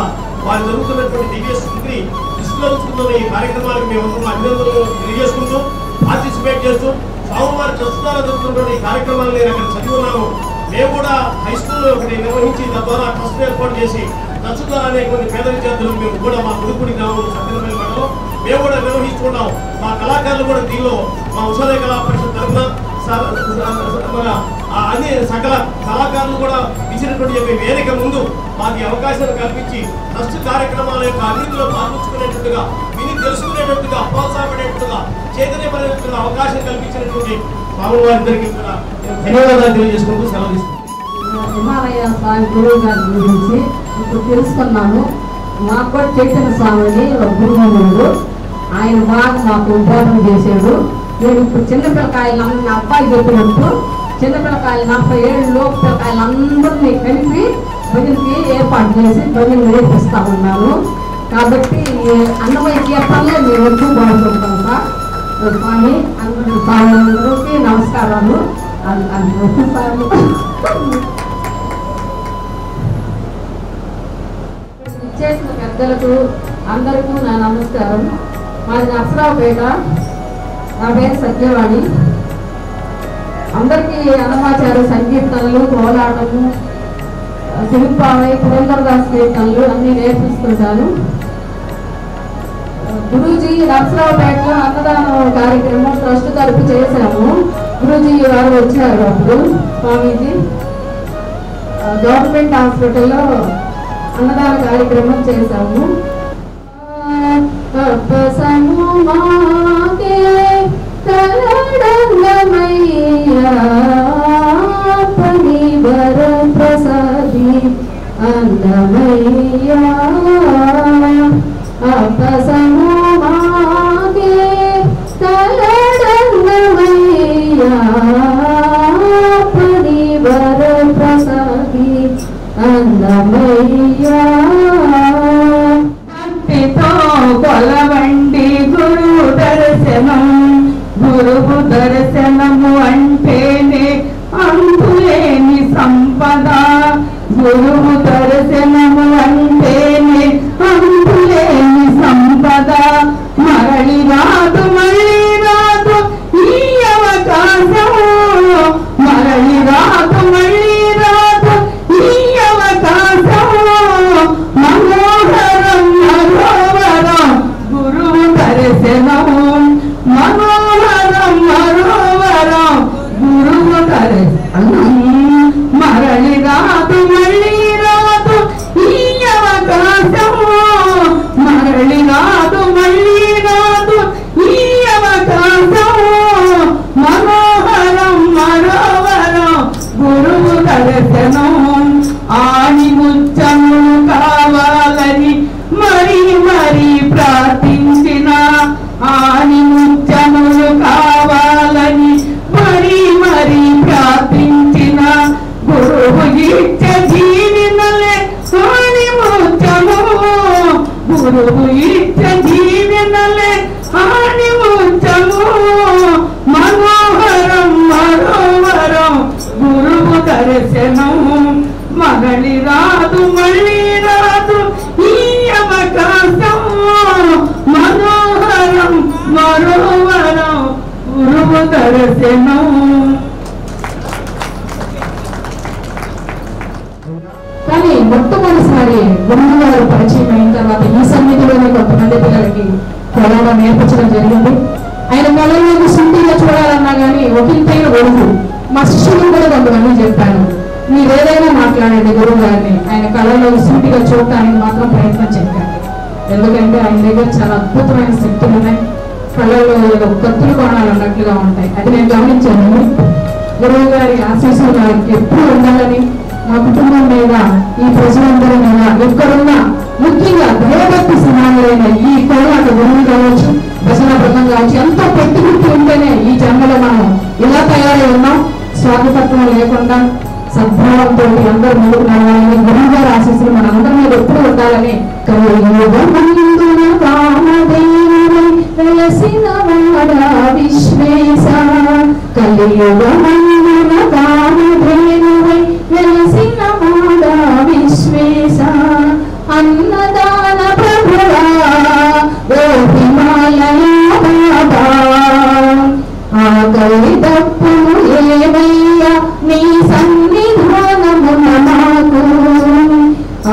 వారు జరుగుతున్నటువంటి దివ్య స్థితిని దృష్టిలో ఉంచుకున్న ఈ కార్యక్రమాలకు మేమందరం అభినందనలు తెలియజేసుకుంటూ పార్టిసిపేట్ చేస్తూ స్వామివారి ట్రస్ట్ ద్వారా జరుగుతున్నటువంటి ఈ కార్యక్రమాలు నేను అక్కడ చదివున్నాను. మేము కూడా హై స్కూల్లో ఒకటి నిర్వహించి తద్వారా ట్రస్ట్ ఏర్పాటు చేసి ట్రస్ట్ ద్వారా కొన్ని పేద విద్యార్థులు మేము కూడా మా గుడిపూడి గ్రామంలో సత్యనపల్లి మండలం మేము కూడా నిర్వహించుకున్నాం. మా కళాకారులు కూడా దీనిలో మా ఉషోదయ కళా పరిషత్ తరఫున మన అన్ని సకల కళాకారులు కూడా ఇచ్చినటువంటి వేదిక ముందు మాకు అవకాశాలు కల్పించి ట్రస్ట్ కార్యక్రమాల యొక్క అభివృద్ధిలో పాల్గొంచుకునేటట్టుగా విని తెలుసుకునేటట్టుగా ప్రోత్సాహపడేటట్టుగా చైతన్యపడేటట్టుగా అవకాశం కల్పించినటువంటి స్వామివారిద్దరికి కూడా ధన్యవాదాలు తెలియజేసుకుంటూ సెలవు తీసుకుంటాం. హిమాలయ స్వామి గురువు గారి గురించి ఇప్పుడు తెలుసుకున్నాను. మాకు కూడా చైతన్య స్వామిని ఒక గురువు ఆయన బాగా మాకు బోధన చేశాడు. నేను ఇప్పుడు చిన్నపిల్లకాయలు నా అబ్బాయి చెప్పినట్టు చిన్నపిల్లకాయలు 47 లోపు పిల్లకాయలందరినీ కలిపి భజనకి ఏర్పాటు చేసి భజన నేర్పిస్తా ఉన్నాను. కాబట్టి అన్నమయ్య కీర్తనలే మేము ఎక్కువ బాగుంటుంటాం సార్. స్వామి అందరికీ నమస్కారాలు. చేసిన పెద్దలకు అందరికీ నా నమస్కారం. మాది నర్సరావుపేట. నా పేరు సత్యవాణి. అందరికీ అన్నమాచార్య సంకీర్తనలు, కోలాటము, తిరుప్పావై, పురంధరదాస్ కీర్తనలు అన్నీ నేర్పిస్తుంటాను. గురూజీ నర్సరావుపేటలో అన్నదానం కార్యక్రమం ట్రస్ట్ తరపు చేశాము. గురూజీ వారు వచ్చారు. అప్పుడు స్వామీజీ గవర్నమెంట్ హాస్పిటల్లో అన్నదాన కార్యక్రమం చేశాము. ప్రసాది అందమయ్యా అపసముమాగే కలడంగమయ్యా పరివర ప్రసాది అందమయ్యా. భక్తితో కొలవండి గురు దర్శనం, గురువు దర్శనము అంటేనే అంతులేని సంపద. గురువు దర్శనము అంటేనే అంతులేని సంపద. మరలి రాదు మళ్ళీ రాదు ఈ అవకాశం, మరలి రాదు మళ్ళీ రాదు ఈ అవకాశం. మనోహరం మరోవరం గురువు దర్శనం, మనోహరం మరోవరం గురువు దర్శనం. మరలి రాదు మళ్ళీ రాదు ఈ అవకాశం, మరలి రాదు మళ్ళీ రాదు ఈ అవకాశం. మనోహరం మరోవరం గురువు దర్శనం. ఆని ముచ్చములు కావాలని మరీ మరీ ప్రార్థించిన, ఆని ముచ్చములు కావాలని మరీ మరీ ప్రార్థించిన గురువు ఇచ్చే జీవినలే ఆని ముచ్చము, గురువు ఇచ్చే జీవినలే ఆని ముచ్చము. మనోహరం మరోవరం గురువు దర్శనం. మరలి రాదు మళ్ళీ రాదు ఈ అవకాశం. మనోహరం మరోవరం గురువు దర్శనం. కానీ మొట్టమొదటిసారి గురువు గారు పరిచయం అయిన తర్వాత ఈ సన్నిధిలోనే కొంతమంది పిల్లలకి కొలవడం నేర్పించడం జరిగింది. ఆయన కళ్ళలోకి సుంటిగా చూడాలన్నా కానీ ఒకంతైన ఒడుగు. మా శిష్యులు కూడా కొంతమంది చెప్పాను, మీరు ఏదైనా మాట్లాడండి గురువు గారిని, ఆయన కళ్ళలోకి సూటిగా చూడటానికి మాత్రం ప్రయత్నం చేయకండి. ఎందుకంటే ఆయన దగ్గర చాలా అద్భుతమైన శక్తులు ఉన్నాయి. కళ్ళలో కత్తులు కోణాలు అన్నట్లుగా ఉంటాయి. అది నేను గమనించాను. గురువు గారి ఆశీస్సులు గారికి ఎప్పుడు ఉండాలని, మా కుటుంబం మీద, ఈ ప్రజలందరి మీద, ఎక్కడున్నా ముఖ్యంగా దైవభక్తి సమానులైన ఈ కోలాట గురువు కావచ్చు, భజన బృందం కావచ్చు, ఎంతో పెట్టుబడి ఉంటేనే ఈ జన్మలో మనం ఇలా తయారై ఉన్నాం. స్వార్థతత్వం లేకుండా సద్భావంతో అందరూ ముందుకు నడవాలని గురువు గారి ఆశీస్సులు మన అందరి మీద ఎప్పుడు ఉండాలని. విశ్వేశ కలియుగమందున కామధేనువై వెలసిన మాడా విశ్వేశ అన్నదాన ప్రభువా ఓ హిమాలయ బాబా. ఆకలి తప్పులు ఏవయ్యా నీ సన్నిధానమున మాకు,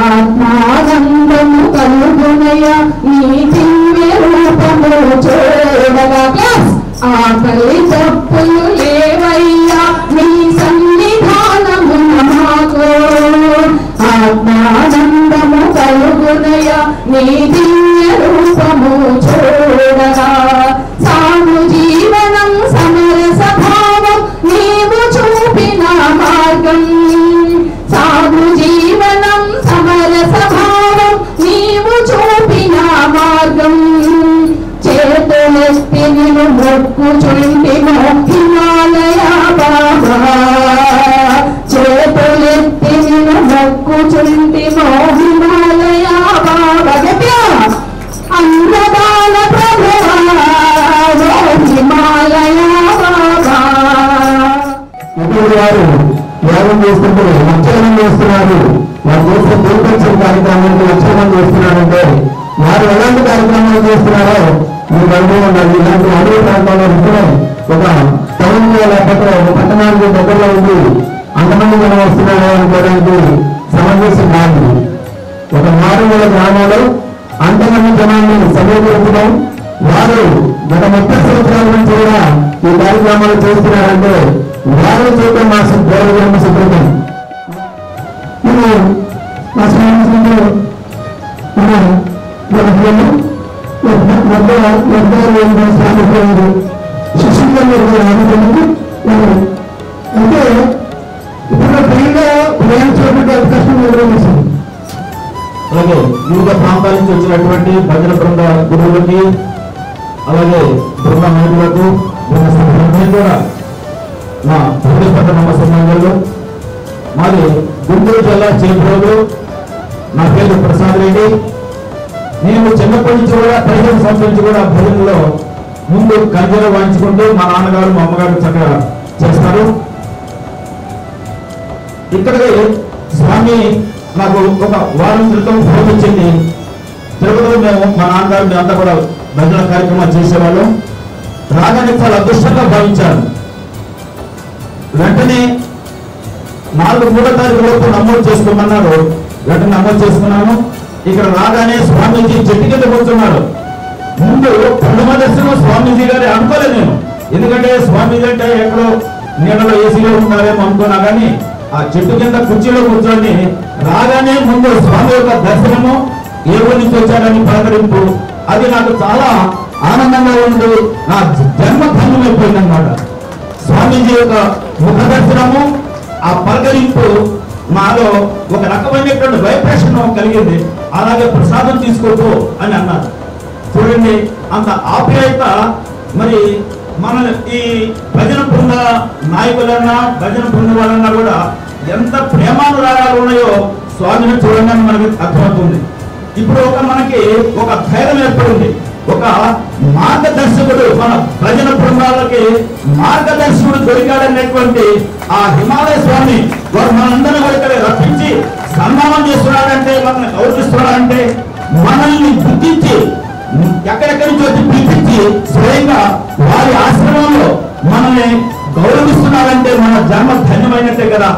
ఆత్మానందము కలుగునయ నీ దివ్య రూపము చూడగా. ఆకలి తప్పులు లేవయ్యా నీ సన్నిధానమున మాకు, ఆత్మానందము కలుగునయ నీ దివ్య రూపము చూడగా. సాగు జీవనం సమరస భావం నీవు చూపిన మార్గం, సాగు జీవనం సమరస భావం నీవు చూపిన మార్గం. చేతులెత్తి నిన్ను మొక్కుచుంటిమో హిమాలయ బాబా, చేతులెత్తి నిన్ను మొక్కుచుంటిమో హిమాలయ బాబా. అన్నదాన ప్రభువా హిమాలయ బాబా. ఇప్పుడు వారు యోగం చేస్తుంటే లక్ష్యం చేస్తున్నారు, వారు చేసే పూర్తించిన కార్యక్రమానికి లక్ష్యం చేస్తున్నారంటే వారు ఎలాంటి కార్యక్రమాలు చేస్తున్నారో మీకు అనుభవం ఉండాలి. ఇలాంటి అడవి ప్రాంతాల్లో ఇప్పుడే ఒక టౌన్ లేకపోతే ఒక పట్టణానికి దగ్గరలో ఉంది అంతమంది మనం వస్తున్నాడు అనుకోవడానికి సమంజసం కాదు. ఒక మారుమూల గ్రామంలో అంతమంది జనాన్ని సమీకరించడం, వారు గత 30 సంవత్సరాల నుంచి కూడా ఈ కార్యక్రమాలు చేస్తున్నారంటే వారు చూడటం మా పూర్వజన్మ సుకృతం. నేను మా స్నేహితులతో శిష్యులు అంటే ఇప్పుడు ట్రైన్లో ప్రయాణించేటువంటి అవకాశం నిర్వహించింది. అలాగే వివిధ ప్రాంతాల నుంచి వచ్చినటువంటి భజన బృంద గురువులకి, అలాగే బృంద నాయకులకు, బృంద సభ్యులకి కూడా మా హృదయపడ్డ నమస్కారాలు. మాది గుంటూరు జిల్లా చేపరోలు. నా పేరు ప్రసాద్ రెడ్డి. నేను చిన్నప్పటి నుంచి కూడా 15 సంవత్సరాల నుంచి కూడా భజనలో ముందు కంజలు వాయించుకుంటూ మా నాన్నగారు మా అమ్మగారు చక్కగా చేస్తారు. ఇక్కడికి స్వామి నాకు ఒక వారం క్రితం ఫోన్ వచ్చింది. తిరుపతిలో మేము మా నాన్నగారు అంతా కూడా భజన కార్యక్రమాలు చేసేవాళ్ళం. రాగానే చాలా అదృష్టంగా భావించాను. వెంటనే 3వ తారీఖు లోపు నమోదు చేసుకోమన్నారు. వెంటనే నమోదు చేసుకున్నాను. ఇక్కడ రాగానే స్వామీజీ చెట్టు కింద కూర్చున్నారు. ముందు పండుగ దర్శనం స్వామీజీ గారి అనుకోలేదు నేను. ఎందుకంటే స్వామీజీ అంటే ఎక్కడో నీడలో ఏసీలో ఉంటారేమో అనుకున్నా కానీ ఆ చెట్టు కింద కుర్చీలో కూర్చొని రాగానే ముందు స్వామి యొక్క దర్శనము, ఏ ఊరి నుంచి వచ్చారని పలకరింపు, అది నాకు చాలా ఆనందంగా ఉంది. నా జన్మ ధన్యమైపోయింది అన్నమాట. స్వామీజీ యొక్క ముఖ దర్శనము, ఆ పలకరింపు నాలో ఒక రకమైనటువంటి వైబ్రేషన్ కలిగింది. అలాగే ప్రసాదం తీసుకోపో అని అన్నారు. చూడండి, అంత ఆప్యాయత. మరి మన ఈ భజన బృంద నాయకులన్నా భజన బృంద వాళ్ళన్నా కూడా ఎంత ప్రేమానురాగాలు ఉన్నాయో స్వామిని చూడండి అని మనకి అర్థమవుతుంది. ఇప్పుడు మనకి ఒక ధైర్యం ఏర్పడింది. ఒక మార్గదర్శకుడు, మన భజన బృందాలకి మార్గదర్శకుడు దొరికాడనేటువంటి ఆ హిమాలయ స్వామి వారు మనందరినీ కూడా ఇక్కడ రప్పించి సన్మానం చేస్తున్నాడంటే, మనల్ని గౌరవిస్తున్నాడంటే, మనల్ని గుర్తించి ఎక్కడెక్కడి నుంచి వచ్చి పిలిపించి స్వయంగా వారి ఆశ్రమంలో మనల్ని గౌరవిస్తున్నారంటే మన జన్మ ధన్యమైనట్టే కదా.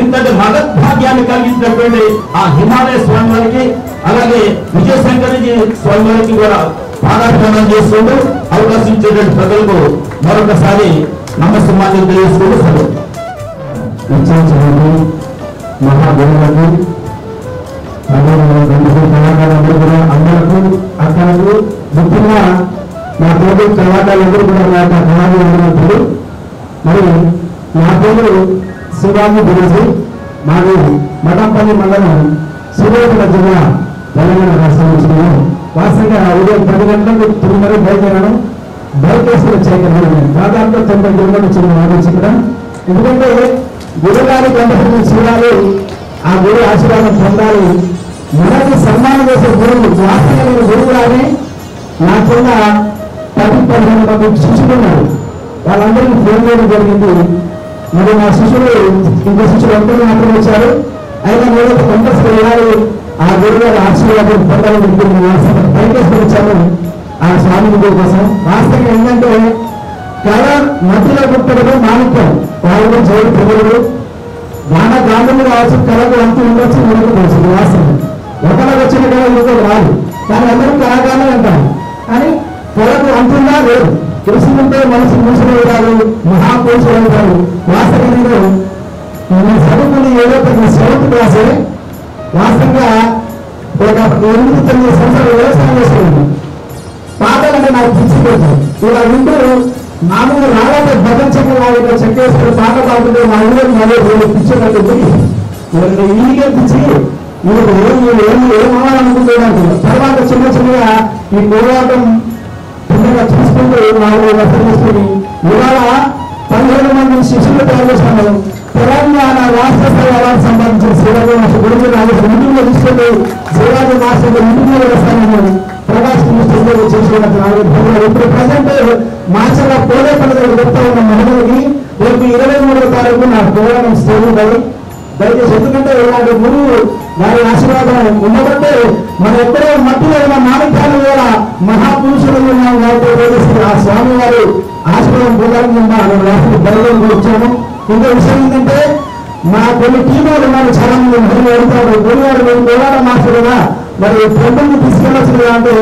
ఇంతటి మగద్భాగ్యాన్ని కలిగించినటువంటి ఆ హిమాలయ స్వామి వారికి, అలాగే విజయశంకరజీ స్వామి వారికి కూడా పాదాభివందనం చేసుకుంటూ అవకాశం ఇచ్చేటువంటి ప్రజలకు మరొకసారి నమస్కారం తెలియజేసుకుంటూ మహాదేవులకు కళాకారులందరూ కూడా అందరకు అక్కలకు ముఖ్యంగా నా తోటి కళాకారులందరూ కూడా నా యొక్క కళాకారులందరూ. మరి నా పేరు శివాజీ గురించి, మాది మఠంపల్లి మండలం సూర్యాపేట జిల్లా తెలంగాణ రాష్ట్రం నుంచి. వాస్తవంగా ఉదయం 10 గంటలకు తిరుమల బయలుదేరాను. బైక్ వేసుకుని వచ్చాయి. దాదాపు 90 కిలోమీటర్లు వచ్చిన ఆలోచించడం. ఎందుకంటే గురుగారికి ఎంత చూడాలి, ఆ గురు ఆశీర్వాదం పొందాలి. మనకి సన్మానం చేసే గురువు వాస్తవమైన గురువులానే నా కింద 10-15 మంది శిష్యులు ఉన్నారు. వాళ్ళందరికీ ఫోన్ చేయడం జరిగింది. మరి నా శిష్యులు ఇంకో శిష్యులు అందరూ మాత్రం వచ్చారు. అయినా నేను కంపల్సరీ వెళ్ళాలి, ఆ గురువు గారి ఆశీర్వాదం పొందాలని పైకేసుకొని వచ్చాను ఆ స్వామి గురువు కోసం. వాస్తవంగా ఏంటంటే కళ మధ్యలో పుట్టడం మాణిక్యం, వాళ్ళు జైలు పిల్లలు గాన గాంధులు కావచ్చు, కళకు అంతు ఉండొచ్చు, ఉండకపోవచ్చు. వాస్తవం ఒకరికి వచ్చిన కళ ఇంకొకటి రాదు, కానీ అందరూ కళాకారులు అంటారు. కానీ కళకు అంతుందా లేదు. తెలుసుకుంటే మనసు మూసులు అవుతారు, మహాపురుషులు అవుతారు. వాస్తవంగా నేను చదువుకుని ఏదో 7th క్లాసే. వాస్తవంగా ఒక 8-9 సంవత్సరాలు వ్యవసాయం చేసేది. పాటలంటే నాకు పిచ్చిపోతుంది. ఇలా వింటూ మామూలు రావాలంటే భజన చెక్క లాగా చెక్కేసుకుని పాట పాడుతుంటే మా ఊళ్ళో మళ్ళీ పిచ్చేటట్టు ఇల్లుకే పిచ్చి ఏం అవ్వాలనుకుంటున్నాను. తర్వాత చిన్న చిన్నగా ఈ పోరాటం చిన్నగా చూసుకుంటూ 4 వర్షాలు తీసుకుని ఇవాళ 15 మంది శిష్యులు తయారు చేశాను. తెలంగాణ రాష్ట్ర స్థాయి అవార్డు సంబంధించిన శివాజీ మాస్టర్ గురించి ఇంటిలో తీసుకుంటూ శివాజీ మాస్టర్ ఇంటిలో వేస్తాను. ప్రకాశ్ మినిస్టర్ చేసినట్టు ఇప్పుడు ప్రజెంట్ మాచల పోలే పండుగ చెప్తా ఉన్న మహిళలకి రేపు 23వ తారీఖు నా పోరాటం స్టేజ్ దయచేసి. ఎందుకంటే ఇలాంటి గురువు వారి ఆశీర్వాదం ఉండబట్టే మన ఎక్కడో మట్టిలో ఉన్న మాణిక్యాలు కూడా మహాపురుషులు ఉన్నాం కాబట్టి ఆ స్వామి వారు ఆశీర్వాదం పొందాలని రాష్ట్ర బయలుదేరి వచ్చాము. ఇంకో విషయం ఏంటంటే మా కొన్ని టీంలు ఉన్నారు, చాలా మంది మహిళలు అడుగుతారు, గురువారు మేము కోలాడ మాస్టర్ కదా మరి ప్రభుత్వం తీసుకెళ్ళచ్చు కదా అంటే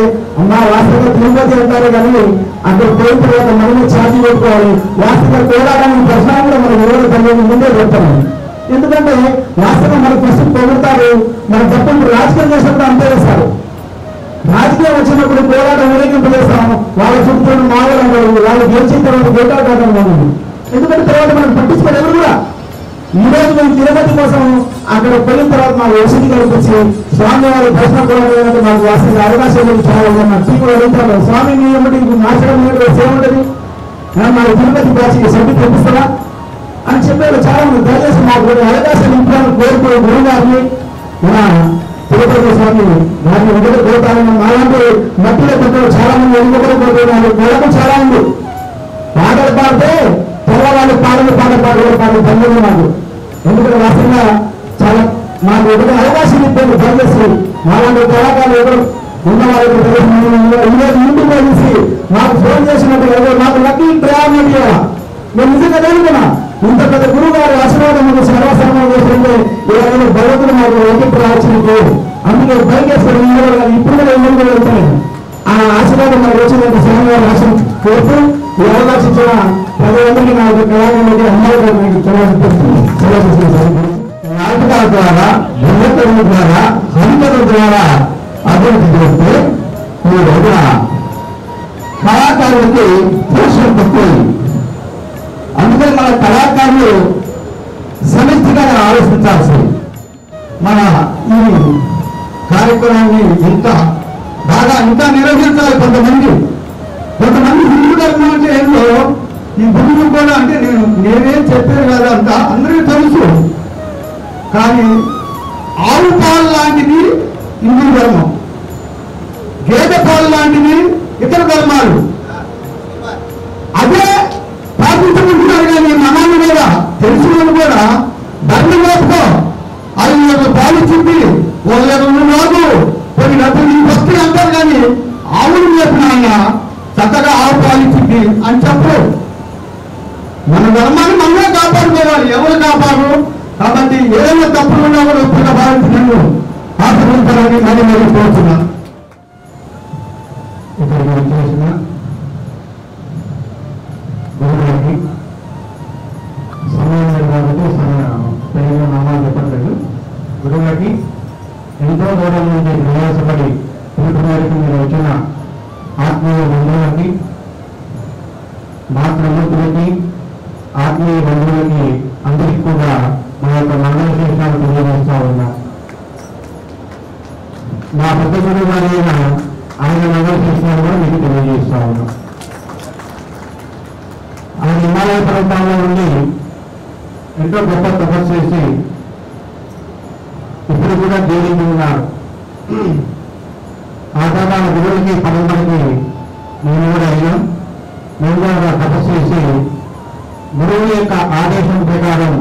మా వాస్తవంగా తిరుపతి అంటారు కానీ అక్కడ పోయిన తర్వాత మనమే ఛార్జీ పెట్టుకోవాలి. వాస్తవంగా కోలాడని ప్రశ్న కూడా మనం ఎవరు తల్లి ముందే పెడతాము. ఎందుకంటే వాస్తవంగా మనకు ఫస్ట్ పొగుడతారు, మన తప్పని రాజకీయం చేసినప్పుడు అంతే చేస్తారు. రాజకీయం వచ్చినప్పుడు పోరాటం ఊరేగింపజేస్తాం, వాళ్ళ చుట్టూ మావలు వాళ్ళు గెలిచిన తర్వాత గెట్టాడటం బాగుంది. ఎందుకంటే తర్వాత మనం పట్టించుకోవడం ఎవరు కూడా. ఈ రోజు మేము తిరుపతి కోసం అక్కడ పోయిన తర్వాత మాకు వసతి కల్పించి స్వామి వారి దర్శనం కూడా మాకు వాస్తవ అవకాశం చాలా టీకులు అడుగుతారు. స్వామి మీ ఏమిటి మార్చడం ఏముంటది, మాకు తిరుపతి బ్యాచ్ సభ్యులు తెప్పిస్తారా అని చెప్పారు. చాలా మంది దయచేసి మాకు అవకాశాలు ఇంపాలని కోరుకో గురువు గారిని మన తిరుపతి స్వామి వారిని ఒకటి కోరుతారని మాలాంటి మట్టిలో పెట్టారు. చాలా మంది ఒకటి కోరుతున్నారు. గొడవ చాలా ఉంది. పాటలు పాడితే తెల్లవాళ్ళు పాటలు పనులు మాకు. ఎందుకంటే వాస్తవంగా చాలా మాకు ఒకటి అవకాశం ఇబ్బంది దయచేసి మాలాంటి కళాకారులు ఎవరు ఉన్న వాళ్ళకి ఈరోజు ఇంటికి కలిసి మాకు ఫోన్ చేసినట్టు మాకు లక్కీ ప్రయాణం చేయాలా. నేను నిజంగా తెలుగున్నా ఇంత పెద్ద గురువు గారి ఆశీర్వాదం మాకు సర్వసర్వం చేస్తుంటే ఇలాగ భగవంతుడు మాకు ఒకటి రాసినట్టు అందుకే బయటేస్తారు. ఇప్పుడు కూడా ఎన్నో కూడా వెళ్తాను. ఆ ఆశీర్వాదం మనకు వచ్చిందంటే స్వామి వారి ఆశయం కోరుతూ ఈ అవకాశం ఇచ్చిన ప్రజలందరికీ నా యొక్క కళాకారులకి అమ్మాయి గారు మీకు నాటకాల ద్వారా బృహత్తరం ద్వారా హరికథల ద్వారా అభివృద్ధి చేస్తే ఈ రోజున కళాకారులకి పోషణ తక్కువైంది. అందుకని మన కళాకారులు సమిష్టిగా ఆలోచించాల్సి మన ఈ కార్యక్రమాన్ని ఇంకా బాగా ఇంకా నిర్వహించాలి. కొంతమంది హిందూ ధర్మం అంటే ఏంటో ఈ గురువు కూడా అంటే నేనేం చెప్పాను కదా అంతా అందరికీ తెలుసు. కానీ ఆవు పాలు లాంటిది హిందూ ధర్మం, గేదె పాలు లాంటిది ఇతర ధర్మాలు. అదే పాటించుకుంటున్నారు కానీ మనాన్ని మీద తెలిసిన కూడా ధర్మం లోపో 5 లీటర్లు పాలు ఇచ్చింది, 1 లీటర్ రాదు, కొన్ని డబ్బులు నీకు వస్తాయి అంటారు. కానీ ఆవులు చెప్పిన ఆయన చక్కగా ఆవు పాలు ఇచ్చింది అని చెప్పరు. మన ధర్మాన్ని మనమే కాపాడుకోవాలి, ఎవరు కాపాడు. కాబట్టి ఏదైనా తప్పులు ఉన్నా కూడా ఒప్పుగా భావించి నన్ను ఆశ్రయించాలని మళ్ళీ మళ్ళీ కోరుతున్నా. ఇక్కడికి వచ్చేసిన గురువుగారికి సమయం కాబట్టి పెరిగిన నామాలు చెప్పట్లేదు. గురువుగారికి ఎంతో దూరం నుండి ప్రయాసపడి తిరుగుతున్నకి మీరు వచ్చిన ఆత్మీయ బంధువులకి, మాతృమూర్తులకి, ఆత్మీయ బంధువులకి అందరికీ కూడా మా యొక్క మంగళశేషాలు తెలియజేస్తా ఉన్నాం. మా పెద్ద గురువు గారి ఆయన మంగళశేషాలు కూడా మీకు తెలియజేస్తా ఉన్నాం. ఆయన హిమాలయ పర్వతాల్లో ఉండి ఎంతో గొప్ప తపస్సు చేసి ఇప్పుడు కూడా దేవుడికి ఉన్నారు. ఆ తర్వాత గురువులకి పదవులకి మేము కూడా అయ్యాం. మేము కూడా తపస్సు చేసి గురువు యొక్క ఆదేశం ప్రకారం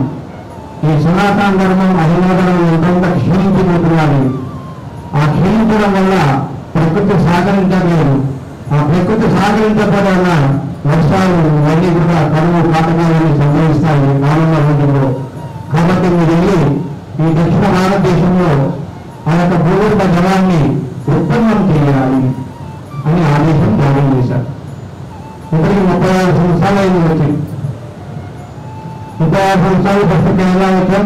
ఈ సనాతన ధర్మం అహింసనం ఎంతంత క్షీణించిపోతున్నది. ఆ క్షీణించడం వల్ల ప్రకృతి సహకరించలేదు. ఆ ప్రకృతి సహకరించకపోవడం వర్షాలు ఇవన్నీ కూడా కరువు కాటకాలన్నీ సంభవిస్తాయి రానున్న రోజుల్లో. కాబట్టి మీరు వెళ్ళి ఈ దక్షిణ భారతదేశంలో ఆ యొక్క భూగర్భ జలాన్ని ఉత్పన్నం చేయాలి అని ఆదేశం జారీ చేశారు. ఇప్పటికి 36 సంవత్సరాలు అయింది వచ్చి. 36 సంవత్సరాలు ఫస్ట్ కేరళ వచ్చాం.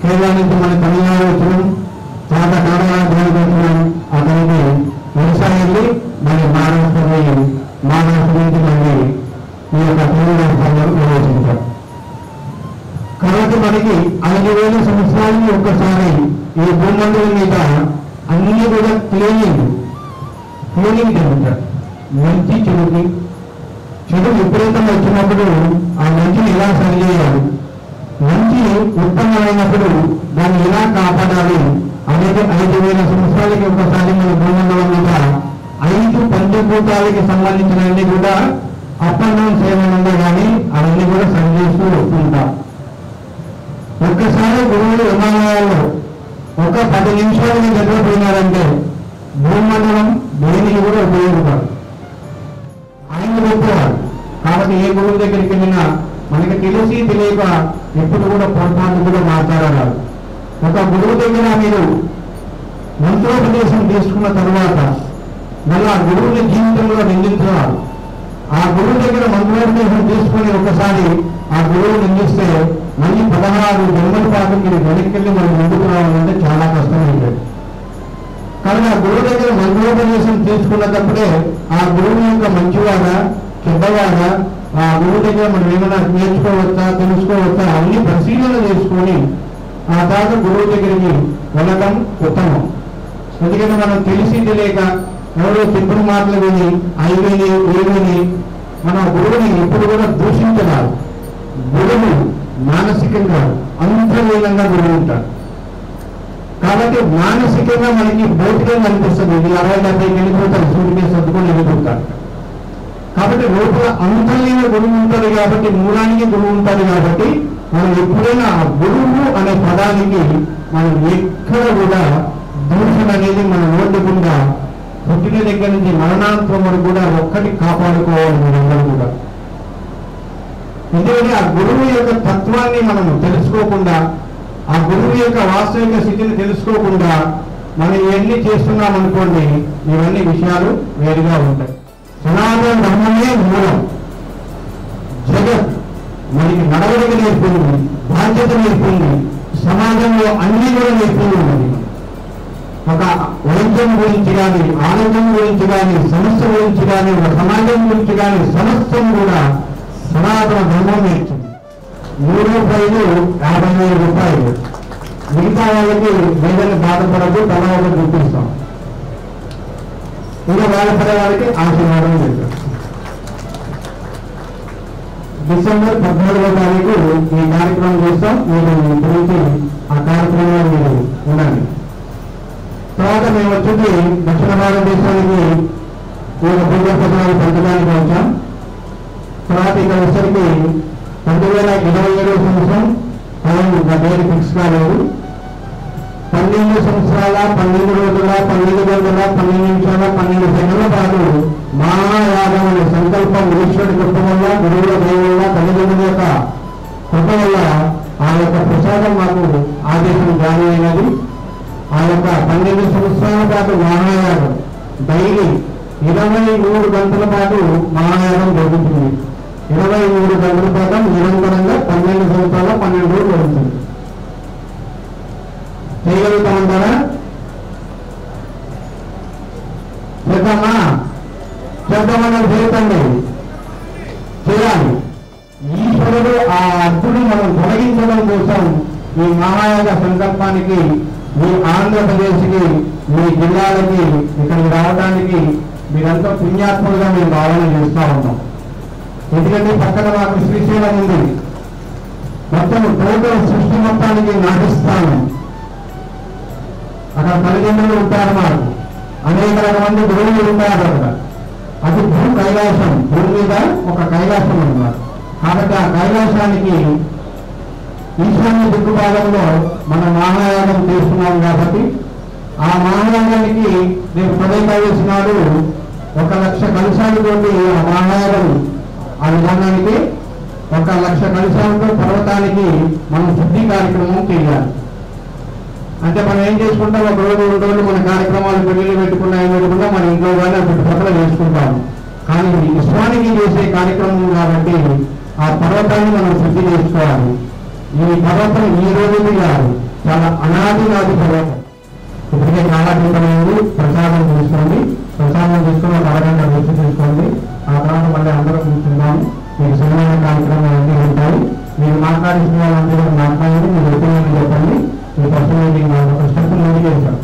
కేరళ నుంచి మన తమిళనాడు వచ్చినాం, తర్వాత కర్ణాటక వచ్చినాం. అతనికి వ్యవసాయాన్ని మరి మహారాష్ట్ర నుంచి మళ్ళీ ఈ యొక్క తెలుగు రాష్ట్రాల్లో ప్రవేశించాం. కాబట్టి మనకి 5,000 సంవత్సరాలకి ఒక్కసారి ఈ భూమండలం మీద అన్ని కూడా క్లీనింగ్ జరుగుతారు. మంచి చెడు విపరీతంగా వచ్చినప్పుడు ఆ మంచిని ఎలా సరిచేయాలి, మంచి ఉత్పన్నమైనప్పుడు దాన్ని ఎలా కాపాడాలి అనేది 5,000 సంవత్సరాలకి ఒకసారి మన భూమండలం మీద 5 పంచభూతాలకి సంబంధించినవన్నీ కూడా అప్ అండ్ డౌన్ చేయమన్నా కానీ అవన్నీ కూడా సరిచేస్తూ వస్తుంటాం. ఒక్కసారి గురువులు హిమాలయాల్లో ఒక 10 నిమిషాలు నిద్రపోయినారంటే భూమండలం దేనికి కూడా ఉపయోగపడదు. ఆయన గొప్పవాడు కాబట్టి ఏ గురువు దగ్గరికి వెళ్ళినా మనకి తెలిసి తెలియక ఎప్పుడు కూడా పొరపాటు కూడా మాట్లాడరాదు. ఒక గురువు దగ్గర మీరు మంత్రోపదేశం తీసుకున్న తర్వాత మళ్ళీ ఆ గురువుని జీవితంలో నిందించరాదు. ఆ గురువు దగ్గర మంత్రోపదేశం తీసుకుని ఒకసారి ఆ గురువు నిందిస్తే మళ్ళీ 16 జన్మల పాటు మీరు వెనక్కి మనం ముందుకు రావాలంటే చాలా కష్టమైంది. కానీ ఆ గురువు దగ్గర మంత్రోపదేశం తీసుకున్నప్పుడే ఆ గురువు యొక్క మంచివాడా చెడ్డవాడా, ఆ గురువు దగ్గర మనం ఏమైనా నేర్చుకోవచ్చా తెలుసుకోవచ్చా అన్ని పరిశీలన చేసుకొని ఆ తర్వాత గురువు దగ్గరికి వెళ్ళడం ఉత్తమం. ఎందుకంటే మనం తెలిసి తెలియక ఎవరో చెప్పిన మాటలు విని అయిపోయి ఏమని మన గురువుని ఎప్పుడు కూడా దూషించరాదు. గురువు మానసికంగా అంతర్లీనంగా గురువు ఉంటాడు కాబట్టి మానసికంగా మనకి భౌతికంగా అనిపిస్తుంది. ఇది 60-70 వెళ్ళిపోతారు, సూర్యుడికి సర్దుకొని వెళ్ళిపోతారు. కాబట్టి లోపల అంతర్లీన గురువు ఉంటాడు కాబట్టి మూలానికి గురువు ఉంటాడు కాబట్టి మనం ఎప్పుడైనా గురువు అనే పదానికి మనం ఎక్కడ కూడా దూషణ అనేది మన నోటి గుండా పుట్టిన దగ్గర నుంచి మరణాంతం వరకు కూడా ఒక్కటి కాపాడుకోవాలి మనందరూ కూడా. ఎందుకంటే ఆ గురువు యొక్క తత్వాన్ని మనం తెలుసుకోకుండా, ఆ గురువు యొక్క వాస్తవిక స్థితిని తెలుసుకోకుండా మనం ఇవన్నీ చేస్తున్నాం అనుకోండి, ఇవన్నీ విషయాలు వేరుగా ఉంటాయి. సనాతన ధర్మమే మూలం. జగత్ మనకి నడవడిక నేర్పింది, బాధ్యత నేర్పింది, సమాజంలో అన్ని కూడా నేర్పింది. ఒక వైద్యం గురించి కానీ, ఆరోగ్యం గురించి కానీ, సమస్య గురించి కానీ, ఒక సమాజం గురించి కానీ సమస్తం కూడా సనాతన ధర్మం నేర్చింది. 3 రూపాయలు 50,000 రూపాయలు. మిగతా వాళ్ళకి ఏదైనా బాధపడదు, తల ఒకటి చూపిస్తాం. ఇంకా బాధపడే వాళ్ళకి ఆశీర్వాదం చేస్తాం. డిసెంబర్ 14వ తారీఖు ఈ కార్యక్రమం చేస్తాం. మీరు గురించి ఆ కార్యక్రమంలో మీరు ఉండండి. తర్వాత మేము వచ్చేది దక్షిణ భారతదేశానికి ఒక భూగర్భాలు పెంచడానికి వచ్చాం. తర్వాత ఇక్కడ వచ్చరికి 2027 సంవత్సరం ఇంకా డేట్ ఫిక్స్ కాలేదు. 12 సంవత్సరాల 12 రోజుల 12 గంటల 12 నిమిషాల 12 సెకండ్ల పాటు మహాయాగం అనే సంకల్పం ఈశ్వరుడి కృప వల్ల, గురువుల దయ వల్ల, తల్లిదండ్రుల యొక్క కృప వల్ల ఆ యొక్క ప్రసాదం మాకు ఆదేశం జారీ అయినది. ఆ యొక్క 12 సంవత్సరాల పాటు మహాయాగం డైలీ 23 గంటల పాటు మహాయాగం జరుగుతుంది. 23 గంటల పాటు నిరంతరంగా 12 సంవత్సరాల 12 రోజులు జరుగుతుంది. చేయగలుగుతామంటారా? చేద్దామా? చేద్దామన్నారు చేయతండి, చేయాలి. ఈశ్వరుడు ఆ అడ్డుని మనం తొలగించడం కోసం ఈ మహాయాగ సంకల్పానికి, మీ ఆంధ్రప్రదేశ్కి, మీ జిల్లాలకి ఇక్కడికి రావడానికి మీరంతా పుణ్యాత్ములుగా మేము భావన చేస్తూ ఉన్నాం. ఎందుకంటే పక్కన మాకు శ్రీశైలం ఉంది. మొత్తం టోటల్ సృష్టి మొత్తానికి నాటిస్తాను. అక్కడ తల్లిదండ్రులు ఉంటారు, మాకు అనేక రకాల మంది గురువులు ఉంటారు అక్కడ. అది భూ కైలాసం, భూమి మీద ఒక కైలాసం అన్నమాట. కాబట్టి ఆ కైలాసానికి ఈశాన్య దిక్కు భాగంలో మన మహాయాగం చేస్తున్నాం కాబట్టి ఆ మహాయాగానికి రేపు 10 నాడు 1,00,000 కలశాలతోటి ఆ మహాయాగం, ఆ విధానానికి 1,00,000 కలశాలతో పర్వతానికి మనం శుద్ధి కార్యక్రమం చేయాలి. అంటే మనం ఏం చేసుకుంటాం, 1 రోజు 2 రోజులు మన కార్యక్రమాలు పెళ్లి పెట్టుకున్నా ఏం పెట్టుకున్నా మన ఇంట్లో కానీ చుట్టుపక్కల చేసుకుంటాము. కానీ విశ్వానికి చేసే కార్యక్రమం కాబట్టి ఆ పర్వతాన్ని మనం శుద్ధి చేసుకోవాలి. ఈ పర్వతం ఈ రోజుది కాదు, చాలా అనాది పర్వతం. ఇప్పటికే చాలా దీపమైంది. ప్రసాదం తీసుకోండి, ప్రసాదం తీసుకుని ఒక అరగంట రెస్ట్ తీసుకోండి. ఆ తర్వాత మళ్ళీ అందరూ కూర్చుందాము. మీకు సరైన కార్యక్రమాలు అన్నీ ఉంటాయి. మీరు మాట్లాడిన వాళ్ళందరూ మాట్లాడి మీరు ఒపీనియన్ చెప్పండి. ఈ ఫస్ట్ మీటింగ్ ఒక స్టెప్ ముందు చేశారు.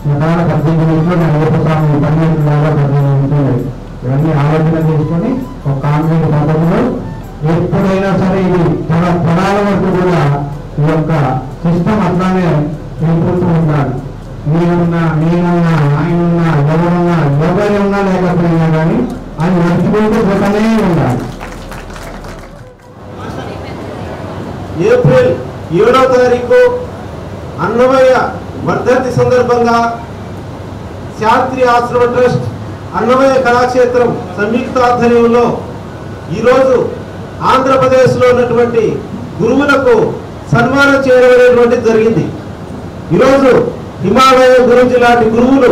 నా తర్వాత 18 నిమిషాలు నేను లోపసాము 12 దాకా 18 నిమిషాలు ఇవన్నీ ఆలోచన చేసుకొని ఒక కాన్వెంట్ పద్ధతిలో ఎప్పుడైనా సరే ఇది చాలా తరాల వరకు కూడా ఈ యొక్క సిస్టమ్ అట్లానే వెళ్ళిపోతూ ఉండాలి. మీరున్నా, నేనున్నా, ఆయనున్నా, ఎవరున్నా, ఎవరున్నా లేకపోయినా కానీ అది నడుచుకుంటూ పోతూనే ఉండాలి. ఏప్రిల్ 7వ తారీఖు అన్నమయ్య వర్ధంతి సందర్భంగా శాంతి ఆశ్రమ ట్రస్ట్ అన్నమయ్య కళాక్షేత్రం సంయుక్త ఆధ్వర్యంలో ఈరోజు ఆంధ్రప్రదేశ్లో ఉన్నటువంటి గురువులకు సన్మానం చేయడం అనేటువంటిది జరిగింది. ఈరోజు హిమాలయ గురుజీ లాంటి గురువులు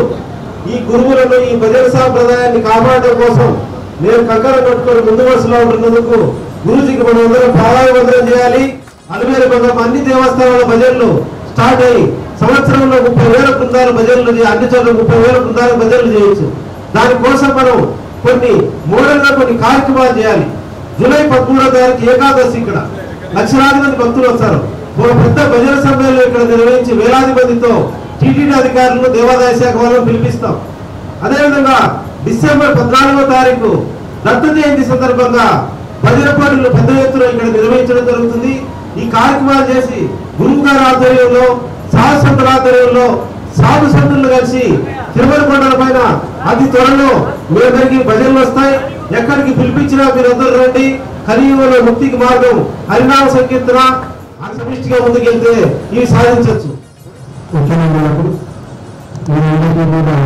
ఈ గురువులను ఈ భజన సాంప్రదాయాన్ని కాపాడడం కోసం నేను కంకణం కట్టుకొని ముందు వరుసలో ఉంటున్నందుకు గురుజీకి మనం అందరం పాదాభివందనం చేయాలి. అలమేలు మంగమ్మ అన్ని దేవస్థానాల భజనలు స్టార్ట్ అయ్యి సంవత్సరంలో 30,000 బృందాలు భజనలు అన్ని చోట్ల 30,000 బృందాలు భజనలు చేయొచ్చు. దానికోసం మనం కొన్ని మోడల్గా కొన్ని కార్యక్రమాలు చేయాలి. జూలై 13వ తారీఖు ఏకాదశి ఇక్కడ లక్షలాది మంది భక్తులు వస్తారు. ఒక పెద్ద భజన సమ్మేళనం ఇక్కడ నిర్వహించి వేలాది మందితో టీటీడీ అధికారులను దేవాదాయ శాఖ వాళ్ళని పిలిపిస్తాం. అదేవిధంగా డిసెంబర్ 14వ తారీఖు దత్త జయంతి సందర్భంగా భజన పోటీలు పెద్ద ఎత్తున ఇక్కడ నిర్వహించడం జరుగుతుంది. ఈ కార్యక్రమాలు చేసి గురువు గారి ఆధ్వర్యంలో సాధుసంతుల ఆధ్వర్యంలో సాధు సంతులు కలిసి తిరుమల కొండల పైన అతి త్వరలో మీ అందరికీ భజనలు వస్తాయి. ఎక్కడికి పిలిపించినా మీరందరూ రండి. కలియుగంలో ముక్తికి మార్గం హరినామ సంకీర్తన సమిష్టిగా ముందుకెళ్తే ఇవి సాధించవచ్చు. ముఖ్యమంత్రులకు మీరందరికీ కూడా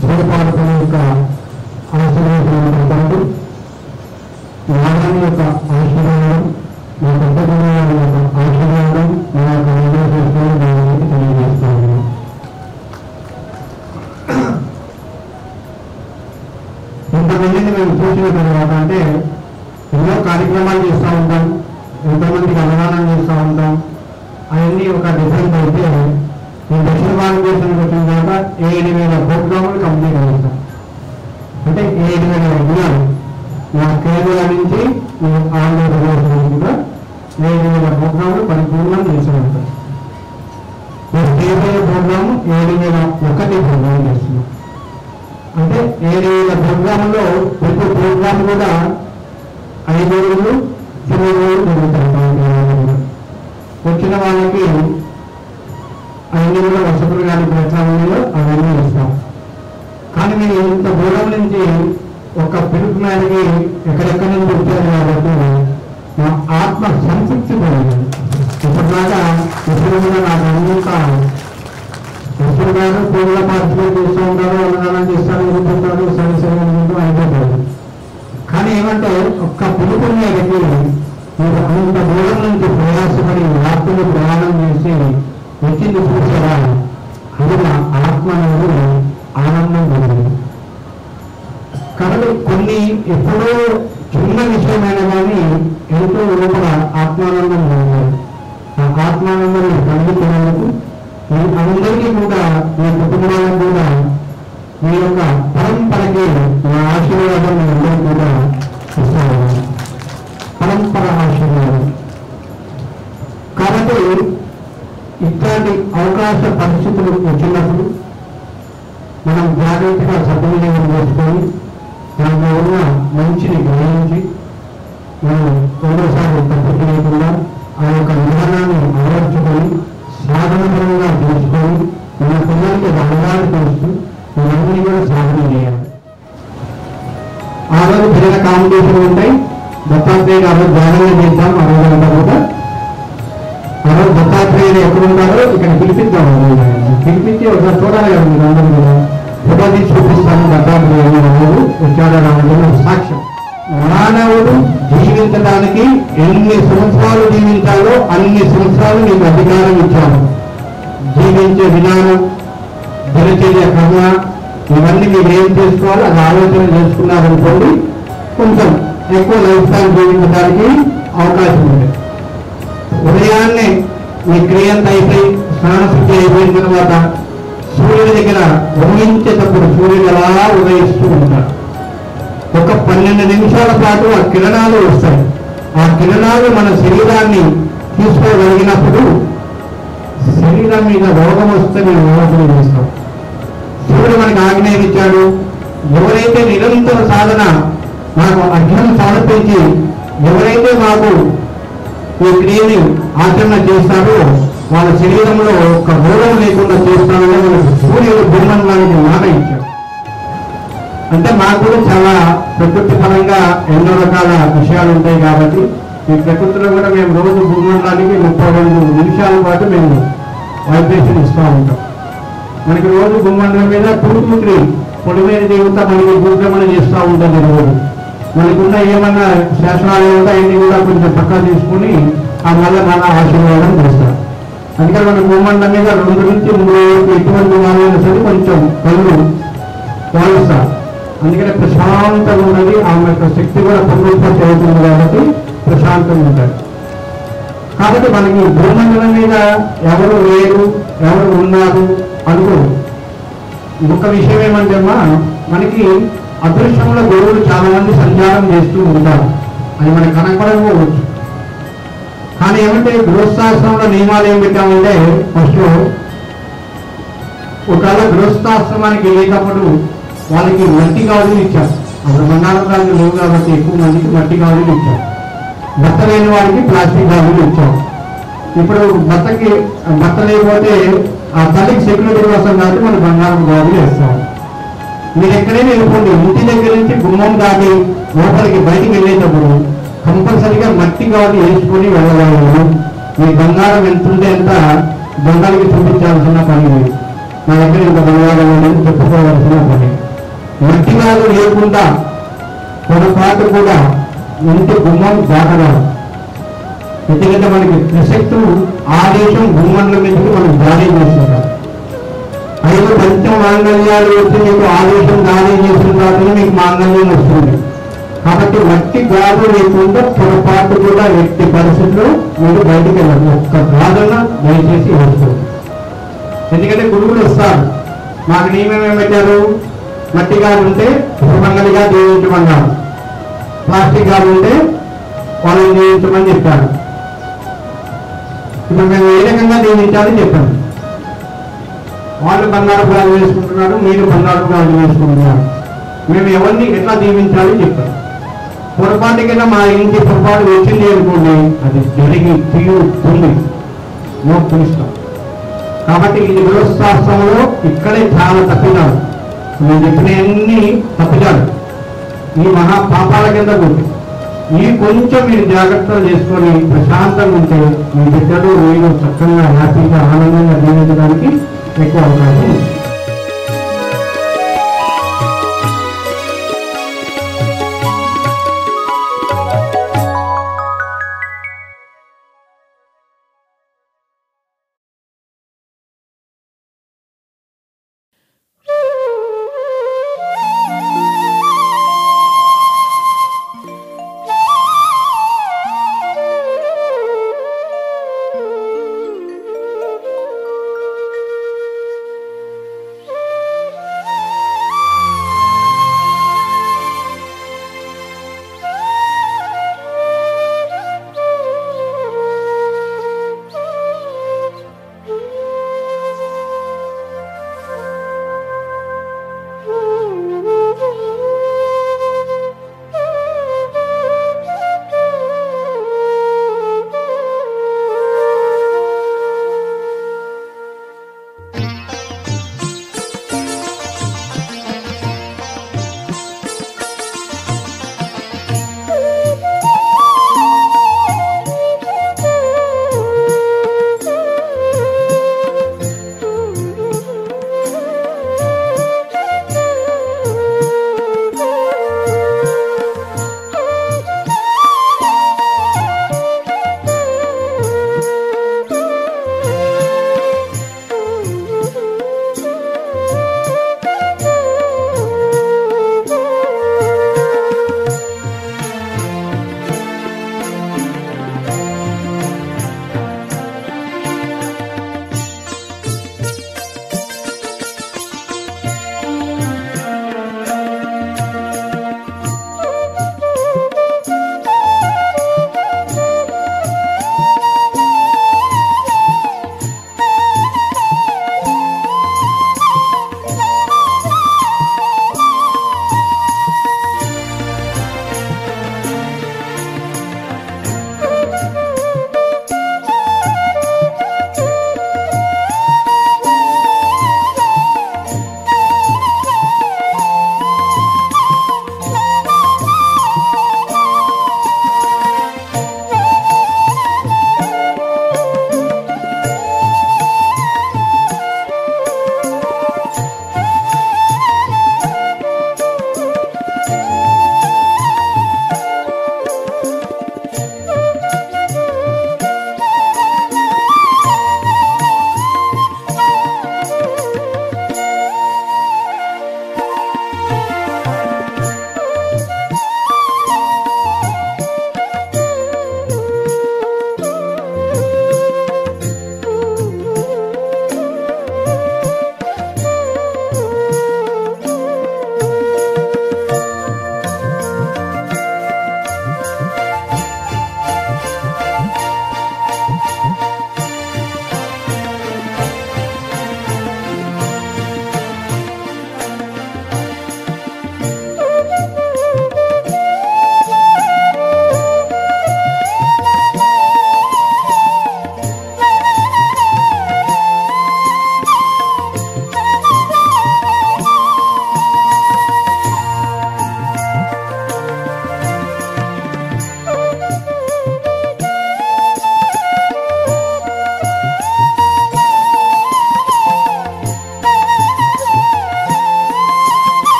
సూర్యపాలకుల యొక్క ఆశీర్వాదాలు నారాయణ యొక్క ఆశీర్వాదం మా పెద్ద గురువు యొక్క ఆశీర్వాదం మా యొక్క నిర్దేశిస్తూ తెలియజేస్తాను. ఇంతమందిని మేము చూసిన తర్వాత అంటే ఎన్నో కార్యక్రమాలు చేస్తూ ఉంటాం, ఎంతోమందికి అన్నదానం చేస్తూ ఉంటాం. అవన్నీ ఒక డిఫరెంట్ అయితే నేను దక్షిణ భారతదేశానికి వచ్చిన తర్వాత 7,000 ప్రోగ్రాములు కంప్లీట్ చేస్తాం. అంటే 7,000 విజ్ఞానం మా కేరళ నుంచి ఆంధ్రప్రదేశ్ నుంచి కూడా 7,000 ప్రోగ్రాములు పరిపూర్ణం చేసి ఉంటాం. కేరళ ప్రోగ్రాము 7,001 ప్రోగ్రాం చేస్తున్నాం. అంటే 7,000 ప్రోగ్రాంలో ప్రతి ప్రోగ్రాం కూడా 5 రోజులు 10 రోజులు జరుగుతాయి. వచ్చిన వాళ్ళకి అన్ని కూడా వసతులు కానీ ప్రచారంలో అవన్నీ ఇస్తాం. కానీ మీరు ఇంత దూరం నుంచి ఒక పిలుపు మేరకి ఎక్కడెక్కడి నుంచి వచ్చారు కాబట్టి మా ఆత్మ సంతృప్తి పోయింది. ఇప్పటిదాకా ఇప్పుడు కూడా నాకు అంతా ఎప్పుడు గారు పూర్వ పార్టిసిపేట్ చేస్తూ ఉంటారు, అన్నదానం చేస్తారు, ఎదుర్కొంటారు, సరి సరి అయిపోతారు. కానీ ఏమంటే ఒక్క పిలుపు మేరకి మీరు అంత దూరం నుంచి ప్రయాసపడి ఆత్మను ప్రయాణం చేసి వచ్చింది చూసారా, అది నా ఆత్మ అనేది ఆనందం కలిగింది. కాబట్టి కొన్ని ఎప్పుడో చిన్న విషయమైన కానీ ఎంతో లోపల ఆత్మానందం కలిగింది. ఆ ఆత్మానందం కలిగించినందుకు మీ అందరికీ కూడా మీ కుటుంబాలకు కూడా మీ యొక్క పరంపరకి నా ఆశీర్వాదం మీ అందరికీ కూడా ఇస్తాను. పరంపర ఆశీర్వాదం. కాబట్టి ఇట్లాంటి అవకాశ పరిస్థితులు వచ్చినప్పుడు మనం జాగ్రత్తగా సద్వినియోగం చేసుకొని దాంట్లో ఉన్న మంచిని గ్రహించి మనం రెండోసారి తప్పు చేయకుండా ఆ యొక్క విధానాన్ని అలవర్చుకొని సాధనపరంగా తెలుసుకొని మన పిల్లలకి రంగాలు తెలుస్తూ ఇవన్నీ కూడా సాధన చేయాలి. ఆ రోజు పిల్లల కాంపిటీషన్ ఉంటాయి. దత్తాత్రేయుడు ఆ రోజు ధ్యానంగా చేద్దాం. ఆ రోజు అంతా కూడా ఆ రోజు దత్తాత్రేయుడు ఎక్కడున్నారో ఇక్కడ పిలిపిద్దాం. పిలిపించి ఒకసారి చూడాలి కదా మీరు అందరూ కూడా ఫోటో తీసి చూపిస్తాను. దత్తాత్రేయుడు రాముడు వచ్చాడు రాముడు సాక్ష్యం. మానవుడు జీవించడానికి ఎన్ని సంవత్సరాలు జీవించాలో అన్ని సంవత్సరాలు నీకు అధికారం ఇచ్చాను. జీవించే విధానం, దినచర్య కర్మ ఇవన్నీ మీరు ఏం చేసుకోవాలి అది ఆలోచన చేసుకున్నారనుకోండి కొంచెం ఎక్కువ లైఫ్ స్టైల్ జీవించడానికి అవకాశం ఉంది. ఉదయాన్నే మీ క్రియంత అయిపోయి స్నానశుద్ధి అయిపోయిన తర్వాత సూర్యుడి దగ్గర ఉదయించేటప్పుడు సూర్యుడు ఎలా ఉదయిస్తూ ఉంటాడు. ఒక 12 నిమిషాల పాటు ఆ కిరణాలు వస్తాయి. ఆ కిరణాలు మన శరీరాన్ని తీసుకోగలిగినప్పుడు శరీరం మీద రోగం వస్తే మేము ఆలోచన చేస్తాం. శివుడు మనకి ఆజ్ఞానం ఇచ్చాడు. ఎవరైతే నిరంతర సాధన మాకు అర్ఘ్యం సమర్పించి ఎవరైతే మాకు ఈ క్రియని ఆచరణ చేస్తారో వాళ్ళ శరీరంలో ఒక రోగం లేకుండా చేస్తానని మనకు సూర్యుడు బ్రహ్మండానికి మాట ఇచ్చాడు. అంటే మాకు కూడా చాలా ప్రకృతి పరంగా ఎన్నో రకాల విషయాలు ఉంటాయి కాబట్టి ఈ ప్రకృతిలో కూడా మేము రోజు భూమండలానికి 32 నిమిషాల పాటు మేము వైబ్రేషన్ ఇస్తూ ఉంటాం. మనకి రోజు గుమ్మండ్ల మీద 2 to 3 పొడిమైన దేవత మనకి గుండ్రమణ చేస్తూ ఉంటుంది. రోజు మనకున్న ఏమన్నా శాస్త్రాలు ఉంటాయి అన్ని కూడా కొంచెం పక్కా తీసుకుని ఆ మళ్ళీ మన ఆశీర్వాదం చేస్తారు. అందుకని మన గుమ్మండ్ల మీద 2 నుంచి 3 ఎటువంటి వాళ్ళైనా సరే కొంచెం కళ్ళు వాయిస్తారు. అందుకని ప్రశాంతంగా ఉన్నది. ఆమె యొక్క శక్తి కూడా పునరుత్పత్తి అవుతుంది కాబట్టి ప్రశాంతంగా ఉంటుంది. కాబట్టి మనకి భూమండలం మీద ఎవరు లేరు ఎవరు ఉన్నారు అనుకోరు. ఇంకొక విషయం ఏమంటే అమ్మా, మనకి అదృష్టంలో గురువులు చాలా మంది సంచారం చేస్తూ ఉంటారు. అది మనకు కనపడకపోవచ్చు. కానీ ఏమంటే గృహస్థాశ్రమంలో నియమాలు ఏం పెట్టామంటే, ఫస్ట్ ఒకవేళ గృహస్థాశ్రమానికి వెళ్ళేటప్పుడు వాళ్ళకి మట్టి గాజులు ఇచ్చారు. అప్పుడు బంగారం గాజులు లేవు కాబట్టి ఎక్కువ మందికి మట్టి గాజులు ఇచ్చారు. బట్ట లేని వారికి ప్లాస్టిక్ గాజులు ఇచ్చాం. ఇప్పుడు బట్ట లేకపోతే ఆ తల్లికి సెక్యూరిటీ కోసం కాబట్టి మనం బంగారం గాజులు వేస్తాం. మీరు ఎక్కడైనా వెళ్ళిపోండి, ఇంటి దగ్గర నుంచి గుమ్మం దాటి లోపలికి బయటికి వెళ్ళేటప్పుడు కంపల్సరీగా మట్టి గాజు వేసుకొని వెళ్ళగలరు. మీ బంగారం ఎంతుంటే ఎంత దొంగలకి చూపించాల్సిన పని లేదు. నా దగ్గర ఇంత బంగారం అనేది చెప్పుకోవాల్సిన పని. మట్టి గాజు లేకుండా పొరపాటు కూడా ఇంటి గుమ్మం దాటరాదు. ఎందుకంటే మనకి త్రిశక్తులు ఆదేశం గుమ్మంల మీదకి మనం జారీ చేస్తుంటాం. 5 పంచ మాంగళ్యాలు వచ్చి మీకు ఆదేశం జారీ చేసిన తర్వాత మీకు మాంగళ్యం వస్తుంది. కాబట్టి మట్టి గాజు లేకుండా పొరపాటు కూడా వ్యక్తి పరిస్థితుల్లో మీరు బయటికి వెళ్ళదు. ఒక్క గాజున దయచేసి వేసుకోండి. ఎందుకంటే గురువులు వస్తారు, మాకు నియమం ఏమంటారు, మట్టి గాజు ఉంటే సుమంగళిగా దీవించమన్నారు, ప్లాస్టిక్ గాజు ఉంటే వాళ్ళని దీవించమని చెప్పారు. ఇప్పుడు మేము ఏ రకంగా దీవించాలని చెప్పాను. వాళ్ళు బంగారపు గాజు వేసుకుంటున్నారు, మీరు బంగారపు గాజు వేసుకుంటున్నారు. మేము ఎవరిని ఎట్లా దీవించాలి చెప్పారు. పొరపాటు కింద మా ఇంటి పొరపాటు వచ్చింది అనుకోండి, అది జరిగి తీరుతుంది, నోటిస్తాం. కాబట్టి ఇది గృహస్థాశ్రమంలో ఇక్కడే చాలా తప్పిదాలు. నేను చెప్పినవన్నీ తప్పిదాలు, ఈ మహా పాపాల కింద ఉంది. ఈ కొంచెం మీరు జాగ్రత్తలు చేసుకొని ప్రశాంతంగా ఉంటే మీ బిడ్డలు మీరు చక్కగా హ్యాపీగా ఆనందంగా జీవించడానికి ఎక్కువ అవకాశం ఉంది.